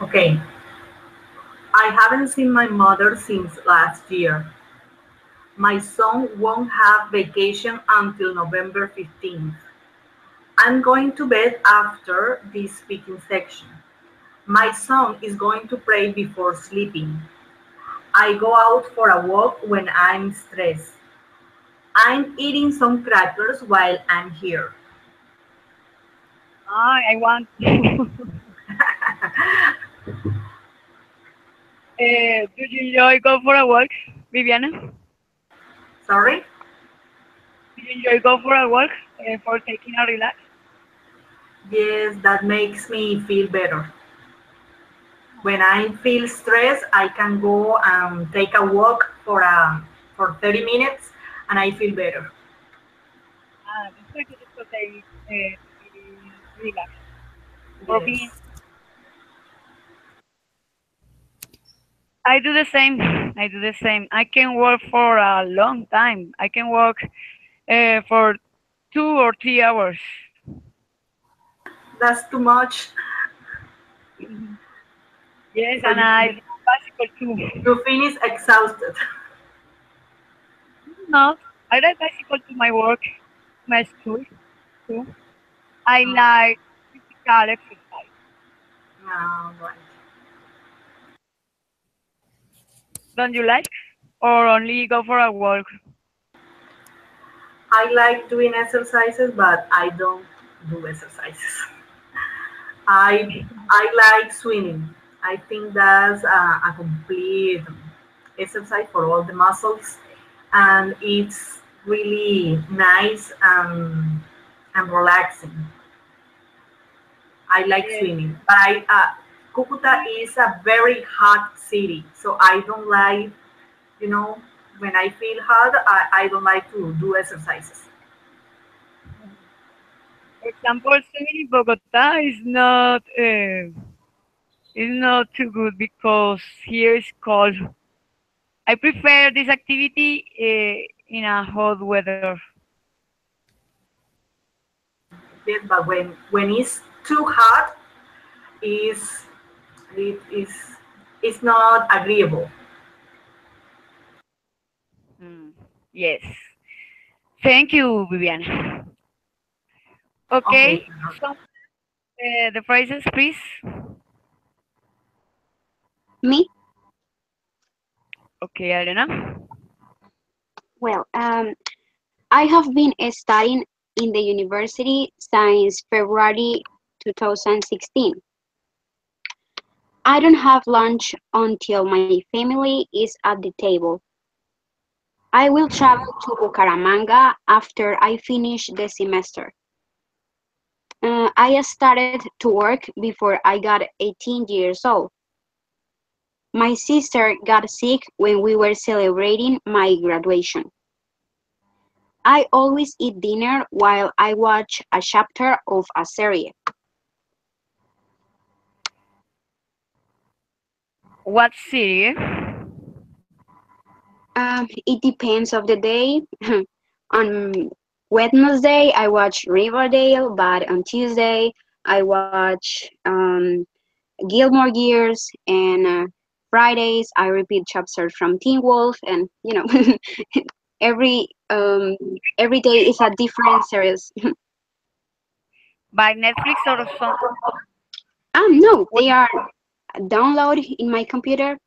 Okay. I haven't seen my mother since last year. My son won't have vacation until November 15th. I'm going to bed after this speaking section. My son is going to pray before sleeping. I go out for a walk when I'm stressed. I'm eating some crackers while I'm here. I want. Do you enjoy go for a walk, Viviana? Sorry? Do you enjoy go for a walk for taking a relax? Yes, that makes me feel better. When I feel stressed, I can go and take a walk for 30 minutes and I feel better. That's a good strategy to be relaxed. For being, Yes. I do the same. I do the same. I can work for a long time. I can work for 2 or 3 hours. That's too much. Yes, So and I do bicycle too. you finish exhausted. No, I ride bicycle to my work, my school too. I like physical exercise. Right. Don't you like? Or only go for a walk? I like doing exercises, but I don't do exercises. I like swimming. I think that's a complete exercise for all the muscles, and it's really nice and relaxing. I like Yes. swimming, but Cucuta is a very hot city, so I don't like, you know, when I feel hot, I don't like to do exercises. For example, swimming in Bogota is not too good because here is cold. I prefer this activity in a hot weather. Yes, but when it's too hot, is it is it's not agreeable. Mm, yes. Thank you, Vivian. Okay. Okay, so the phrases, please. Me? Okay, Elena. Well, I have been studying in the university since February 2016. I don't have lunch until my family is at the table. I will travel to Bucaramanga after I finish the semester. I started to work before I got 18 years old. My sister got sick when we were celebrating my graduation. I always eat dinner while I watch a chapter of a series. What city? It depends of the day. On Wednesday, I watch Riverdale, but on Tuesday, I watch Gilmore Gears, and Fridays, I repeat chapters from Teen Wolf, and every every day is a different series. By Netflix or some? No, What? they are download in my computer.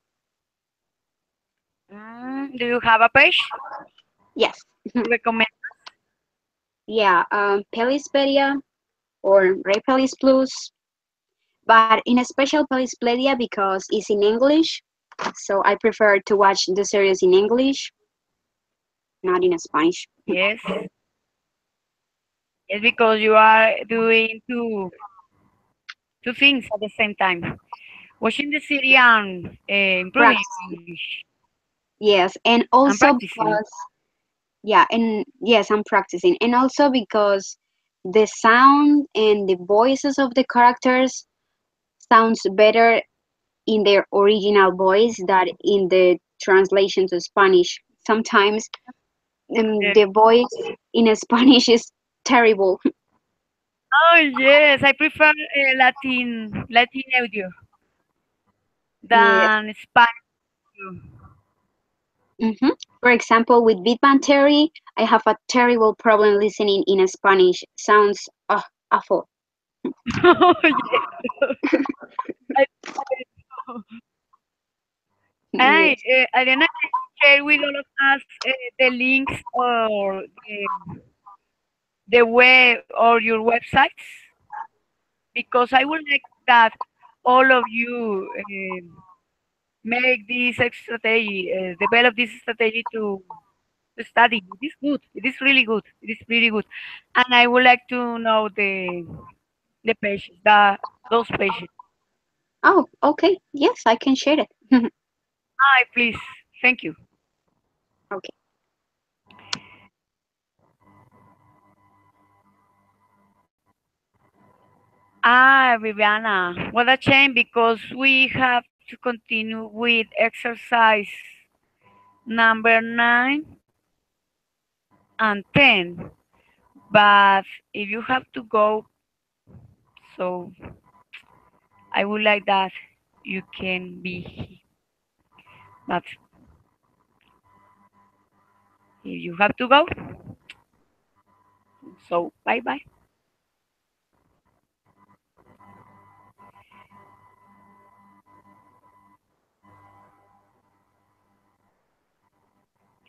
Do you have a page Yes, to recommend? yeah, Pelispedia or Repelis Plus, but in a special Pelispedia because it's in English, so I prefer to watch the series in English, not in Spanish. Yes, yes, because you are doing two things at the same time. Watching the city and improving Practice. English Yes, and and also practicing. because yeah, and yes, I'm practicing, and also because the sound and the voices of the characters sounds better in their original voice than in the translation to Spanish. Sometimes Yes. the voice in Spanish is terrible. Oh yes, I prefer Latin audio Yes. than Spanish audio. hmm For example, with Big Bang Theory, I have a terrible problem listening in Spanish. Sounds awful. Oh yes, I, I, Yes. Ariana, can you share with all of us the links or the web or your websites? Because I would like that all of you make this strategy, develop this strategy to to study. It is good. It is really good. It is really good. And I would like to know the pages, those pages. Oh, okay. Yes, I can share it. Hi, please. Thank you. Okay. Viviana, what a shame because we have to continue with exercise number 9 and 10. But if you have to go, so I would like that you can be. But if you have to go, so bye bye.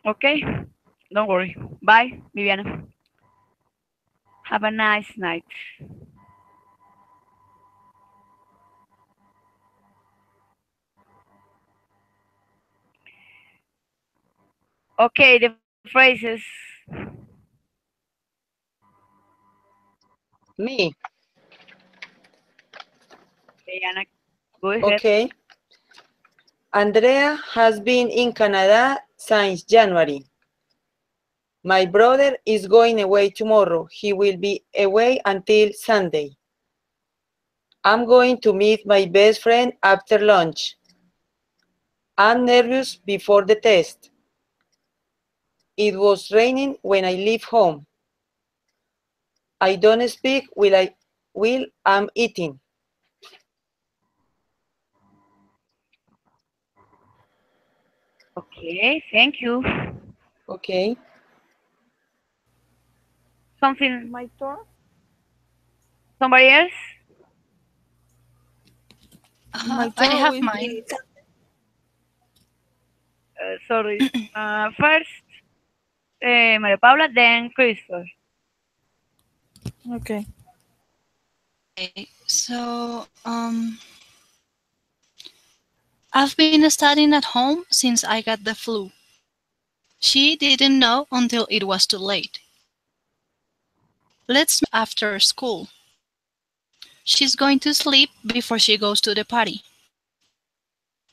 Okay, don't worry. Bye, Viviana. Have a nice night. Okay, the phrases. Me. Viviana, go ahead. Okay. Andrea has been in Canada since January. My brother is going away tomorrow. He will be away until Sunday. I'm going to meet my best friend after lunch. I'm nervous before the test. It was raining when I leave home. I don't speak while I'm eating. Okay, thank you. Okay. Something, My turn. somebody else? My I turn have will mine. be. Sorry. First, Maria Paula, then Crystal. Okay. Okay, so I've been studying at home since I got the flu. She didn't know until it was too late. Let's meet after school. She's going to sleep before she goes to the party.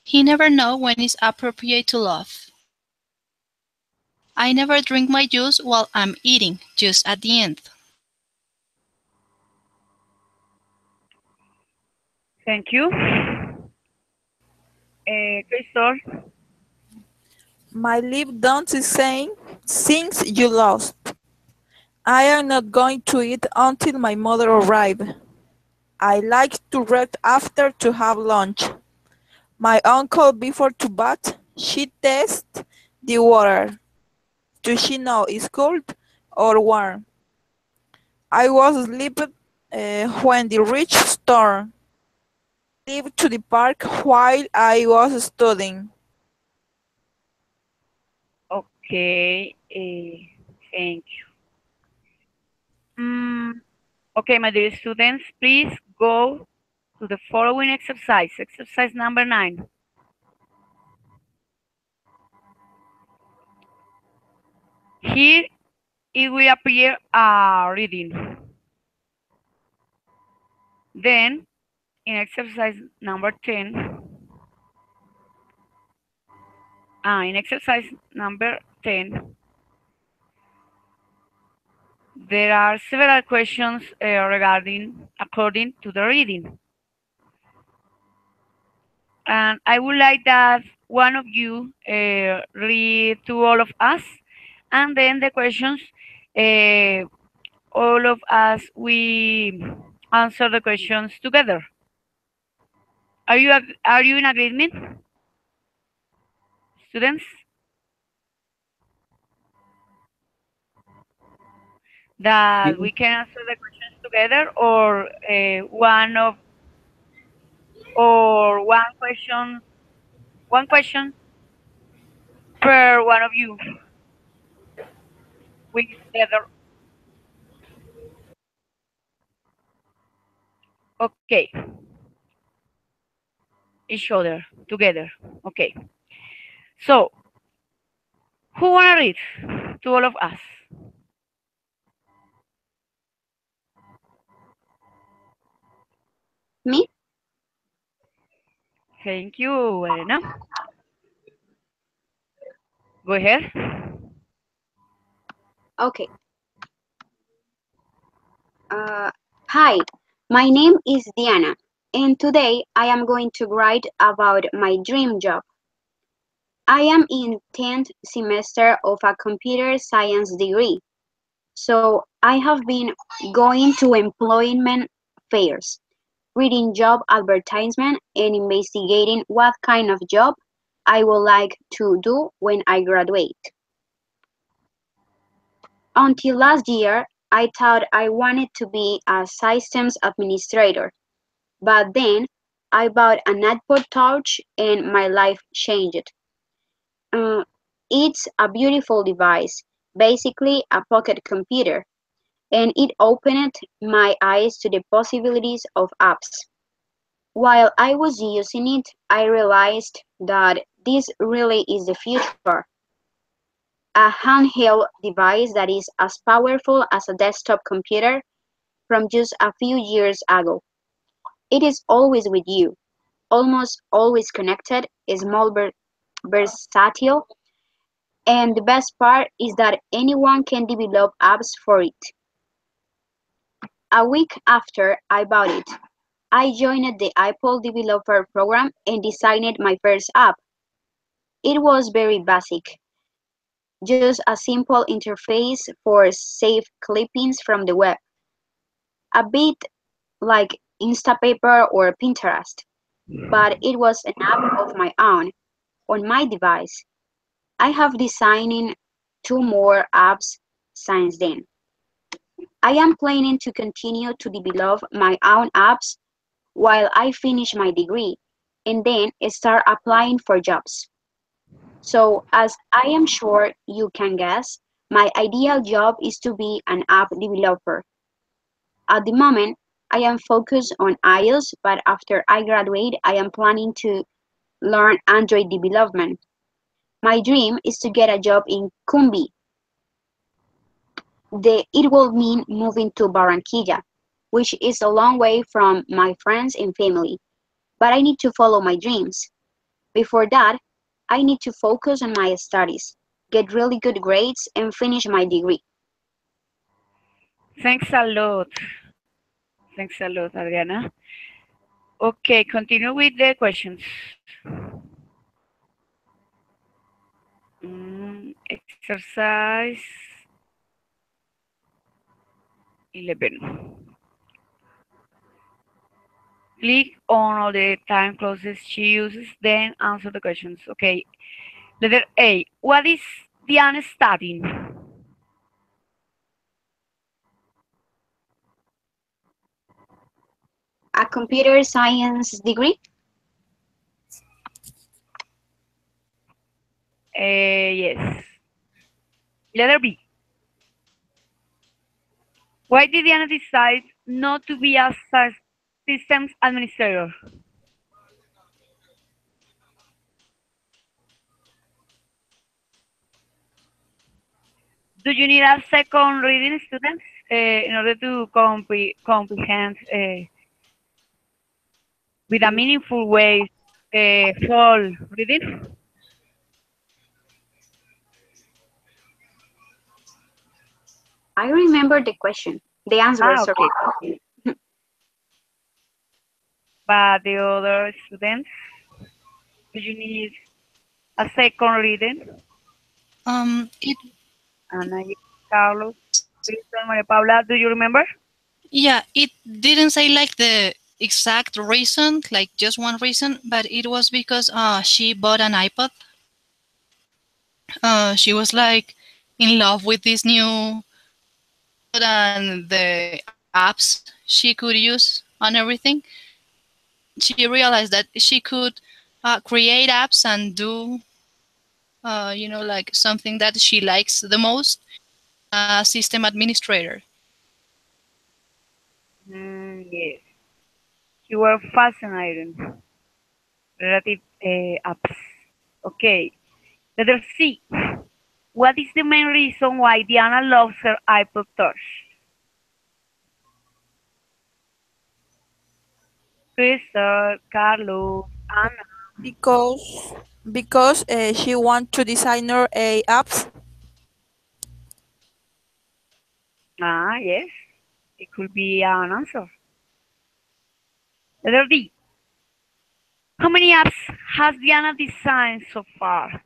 He never know when it's appropriate to laugh. I never drink my juice while I'm eating, just at the end. Thank you. Crystal. My lip dance is saying, since you lost, I am not going to eat until my mother arrives. I like to rest after to have lunch. My uncle before to bath, she tests the water. Does she know it's cold or warm? I was sleeping when the rich storm leave to the park while I was studying. Okay, thank you. Okay, my dear students, please go to the following exercise, exercise number 9. Here it will appear a reading. Then, in exercise number 10, in exercise number 10, there are several questions according to the reading. And I would like that one of you read to all of us, and then the questions, all of us, we answer the questions together. Are you in agreement, students? That we can answer the questions together, or one question per one of you with the other. Okay, each other together. Okay. So, who wanna read? to all of us. Me? Thank you, Elena. Go ahead. Okay. Hi, my name is Diana, and today I am going to write about my dream job. I am in 10th semester of a computer science degree, so I have been going to employment fairs, reading job advertisements, and investigating what kind of job I would like to do when I graduate. Until last year, I thought I wanted to be a systems administrator, but then I bought an iPod Touch and my life changed. Uh, it's a beautiful device, basically a pocket computer, and it opened my eyes to the possibilities of apps. While I was using it, I realized that this really is the future. A handheld device that is as powerful as a desktop computer from just a few years ago. It is always with you, almost always connected, small, versatile, and the best part is that anyone can develop apps for it. A week after I bought it, I joined the Apple Developer Program and designed my first app. It was very basic, just a simple interface for save clippings from the web, a bit like Instapaper or Pinterest, but it was an app of my own on my device. I have designed two more apps since then. I am planning to continue to develop my own apps while I finish my degree and then start applying for jobs. So, as I am sure you can guess, my ideal job is to be an app developer. At the moment, I am focused on iOS, but after I graduate, I am planning to learn Android development. My dream is to get a job in Kumbi. It will mean moving to Barranquilla, which is a long way from my friends and family, but I need to follow my dreams. Before that, I need to focus on my studies, get really good grades, and finish my degree. Thanks a lot. Thanks a lot, Adriana. Okay, continue with the questions. Exercise 11. Click on all the time clauses she uses, then answer the questions. Okay. Letter A. What is Diana studying? A computer science degree? Yes. Letter B. Why did Diana decide not to be a systems administrator? Do you need a second reading, students, in order to comprehend with a meaningful way full reading? I remember the question. The answer, sorry. Okay. But the other students, do you need a second reading? It Ana, Carlos, Kristen, Maria Paula, do you remember? Yeah, it didn't say like the exact reason, like just one reason, but it was because she bought an iPod. She was like in love with this new and the apps she could use on everything. She realized that she could create apps and do, like something that she likes the most, system administrator. Yes. You were fascinated. Relative apps. Okay. Letter C. What is the main reason why Diana loves her iPod Touch? Crystal, Carlos, Anna. Because she wants to design her apps. Ah, yes, it could be an answer. Letter D. How many apps has Diana designed so far?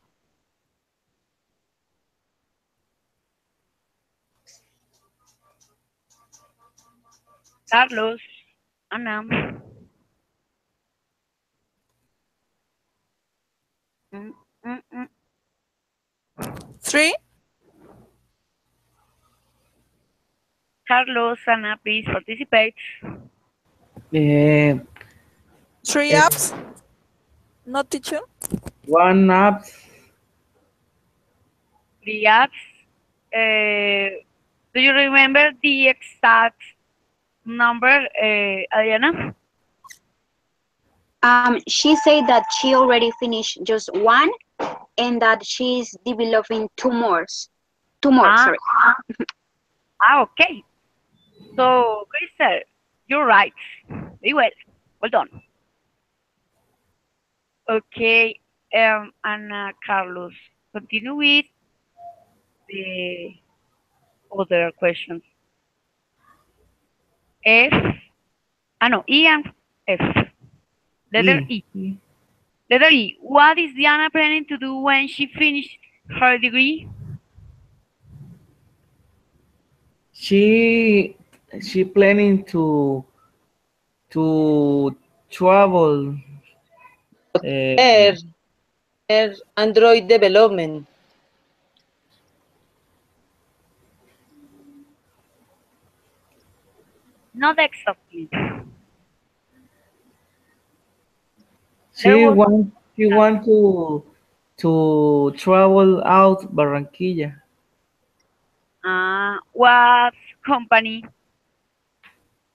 Carlos, Anna. Mm, mm, mm. 3. Carlos, Anna, please participate. Uh, 3 uh, apps. Not teacher. one app, 3 apps. Do you remember the exact number, Adriana? She said that she already finished just one and that she's developing two more. Two more, Ah, sorry. Okay. So, Crystal, you're right. Very well. Well done. Okay, Anna, Carlos, continue with the other questions. F. No, E and F. Letter E. E. Letter E. What is Diana planning to do when she finishes her degree? She she planning to travel. Her, her Android development. Not exactly. There She was want to travel out Barranquilla. what company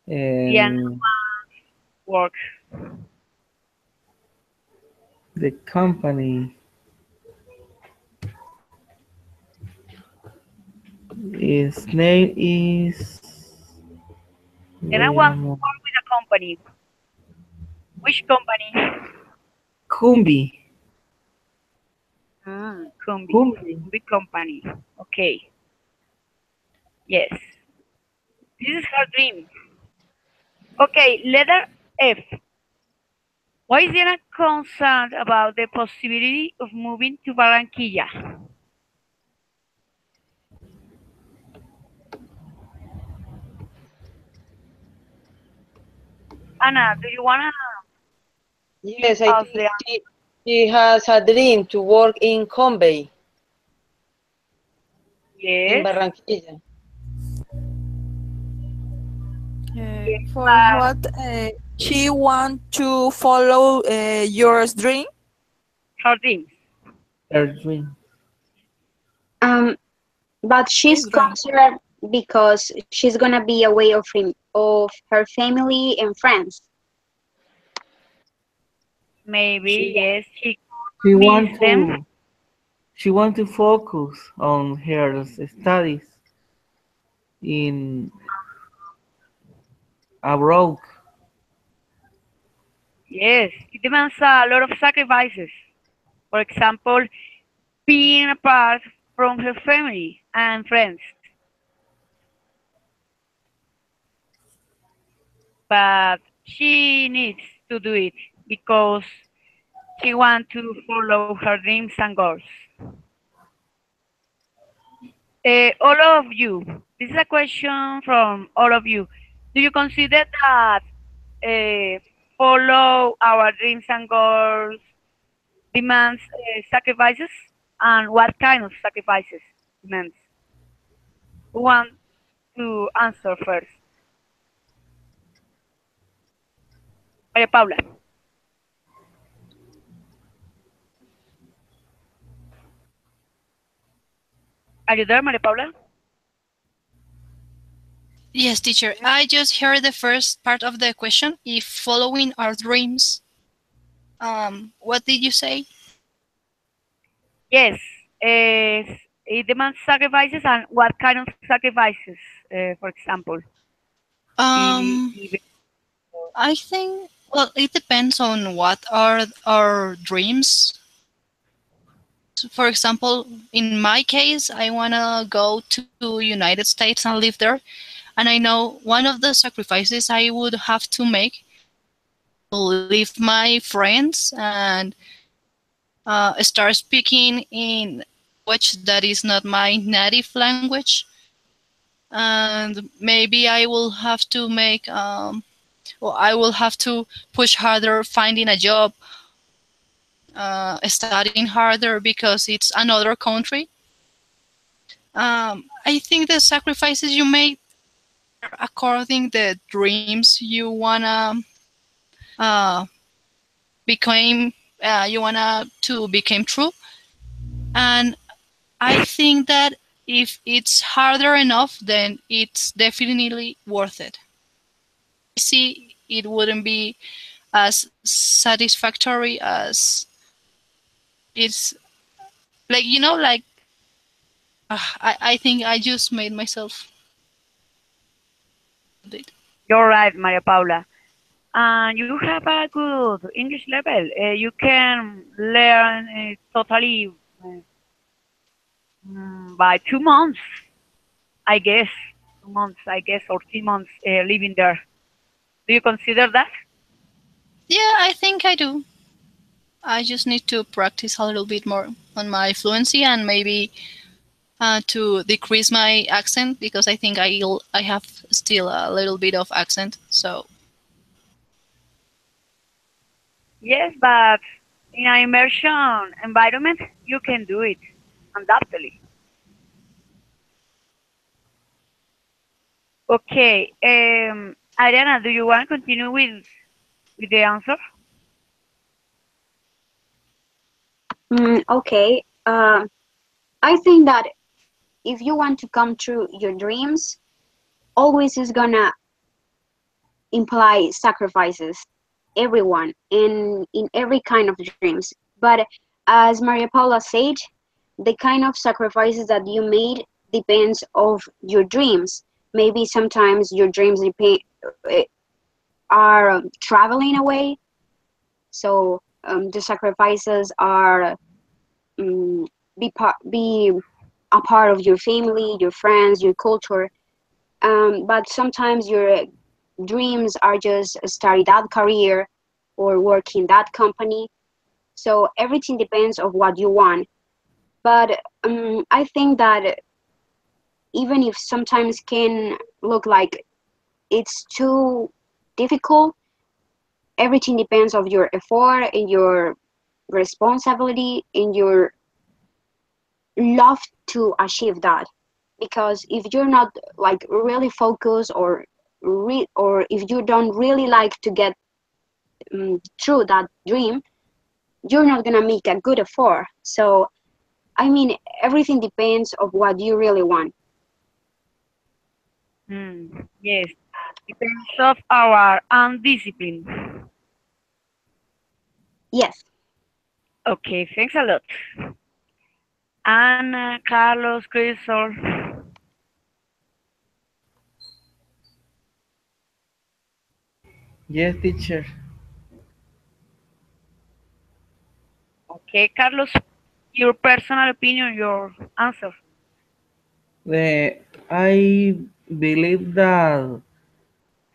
Diana And work? the company his name is Diana wait a wants to moment, work with a company. Which company? Kumbi. Kumbi. Kumbi. Kumbi company. Okay. Yes. This is her dream. Okay, letter F. Why is Diana concerned about the possibility of moving to Barranquilla? Anna, do you wanna Yes, I ask think the she has a dream to work in Convey in yes? Barranquilla. Yes, For what she want to follow your dream? her dreams. Her dream. But she's His dream. concerned because she's gonna be away of her family and friends. Maybe yes, she She miss want them. to focus on her studies in abroad. Yes, it demands a lot of sacrifices. For example, being apart from her family and friends. But she needs to do it because she wants to follow her dreams and goals. All of you, this is a question from all of you. Do you consider that follow our dreams and goals demands sacrifices? And what kind of sacrifices demands? Who want to answer first? Maria Paula. Are you there, Maria Paula? Yes, teacher. I just heard the first part of the question. If following our dreams, what did you say? Yes. It demands sacrifices, and what kind of sacrifices, for example, Um, even I think, well, it depends on what are our dreams. For example, in my case, I want to go to United States and live there. And I know one of the sacrifices I would have to make to leave my friends and start speaking in language that is not my native language. And maybe I will have to make, or I will have to push harder finding a job, studying harder because it's another country. I think the sacrifices you make are according the dreams you wanna uh, become, you wanna to become true. And I think that if it's harder enough, then it's definitely worth it. I see it wouldn't be as satisfactory as it's like, like I think I just made myself a bit. you're right, Maria Paula. And you have a good English level. You can learn totally by 2 months, I guess. 2 months, I guess, or 3 months living there. Do you consider that? Yeah, I think I do. I just need to practice a little bit more on my fluency and maybe to decrease my accent because I think I have still a little bit of accent. So Yes, but in an immersion environment, you can do it, undoubtedly. Okay, Ariana, do you want to continue with the answer? Okay. I think that if you want to come true your dreams, always is gonna imply sacrifices. Everyone in every kind of dreams. But as Maria Paula said, the kind of sacrifices that you made depends of your dreams. Maybe sometimes your dreams are traveling away, so the sacrifices are be a part of your family, your friends, your culture. But sometimes your dreams are just study that career or work in that company. So everything depends of what you want. But I think that even if sometimes can look like it's too difficult, everything depends of your effort and your responsibility and your love to achieve that. Because if you're not like really focused or if you don't really like to get through that dream, you're not gonna make a good effort. So I mean, everything depends of what you really want. Yes, depends of our undiscipline. Yes. Okay, thanks a lot. Anna, Carlos, Crystal. Yes, teacher. Okay, Carlos, your personal opinion, your answer. I believe that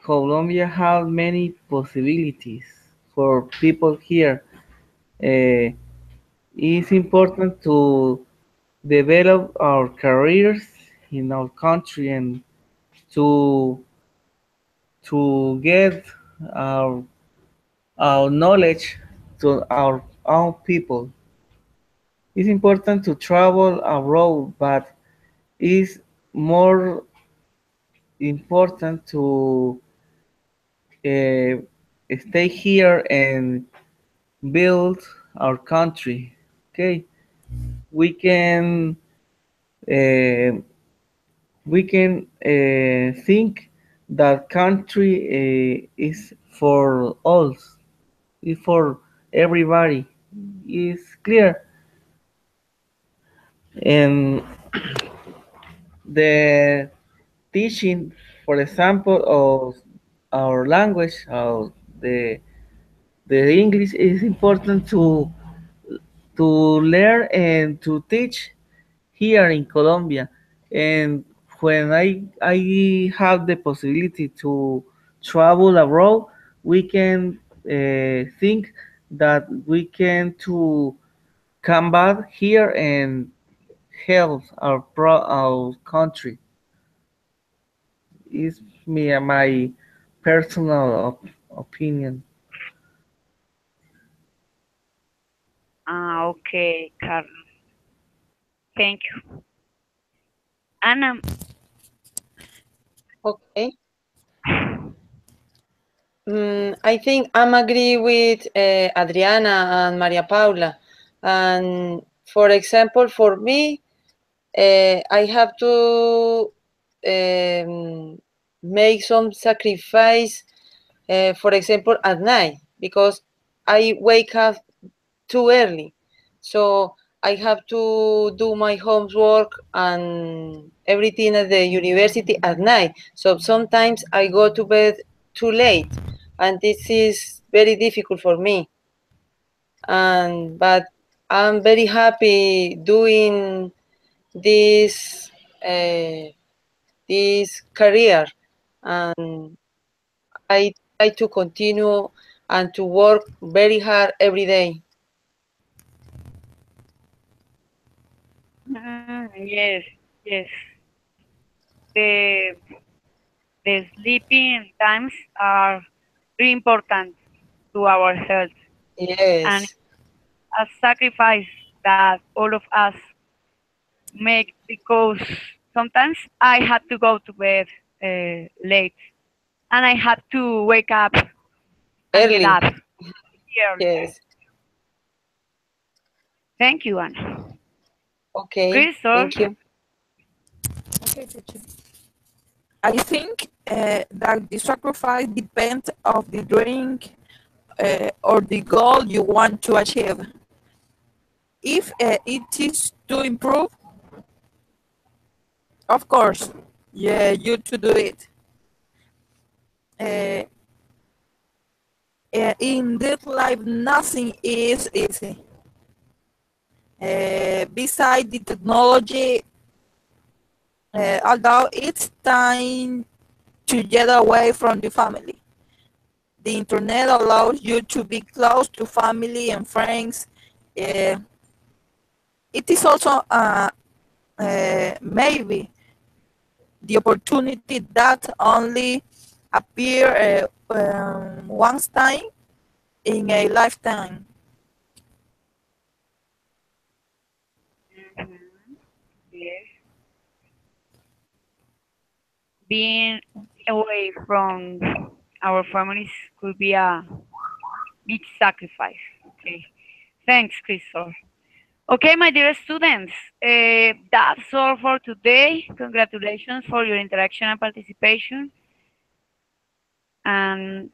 Colombia has many possibilities for people here. Uh, it's important to develop our careers in our country and to get our knowledge to our own people. It's important to travel abroad, but it's more important to uh, stay here and build our country. Okay, we can uh, think that country is for all, is for everybody. It's clear, and The teaching, for example, of our language, of the English is important to learn and to teach here in Colombia. And when I have the possibility to travel abroad, we can think that we can to come back here and help our country. Is me my personal opinion. Ah, okay, Carlos. Thank you. Anna, Okay. I think I'm agree with Adriana and Maria Paula. And for example, for me, I have to make some sacrifice, for example, at night, because I wake up too early. So I have to do my homework and everything at the university at night. So sometimes I go to bed too late, and this is very difficult for me. And but I'm very happy doing this this career, and I try to continue and to work very hard every day. yes, yes. The the sleeping times are very important to our health, and Yes, a sacrifice that all of us make because sometimes I had to go to bed late and I had to wake up and get early. up early. Yes. Thank you, Anna. Okay. Crystal, Thank you. Okay, teacher. I think that the sacrifice depends of the drink or the goal you want to achieve. If it is to improve, of course, yeah, you to do it. Uh, in this life, nothing is easy. Beside the technology, although it's time to get away from the family, the internet allows you to be close to family and friends. Uh, it is also maybe the opportunity that only appear once time in a lifetime. mhm, yes, being away from our families could be a big sacrifice. Okay, thanks, Crystal. Okay, my dear students, that's all for today. Congratulations for your interaction and participation. And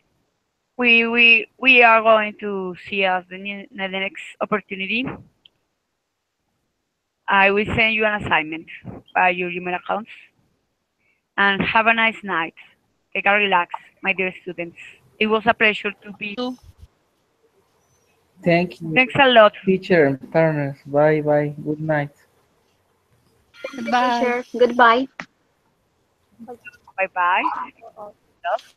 we are going to see us the next opportunity. I will send you an assignment by your email accounts. And have a nice night. Take a relax, my dear students. It was a pleasure to be. So, Thank you, Thanks a lot. teacher and partners. Bye bye. Good night. Thank you, goodbye. teacher. Goodbye. Bye bye. Love.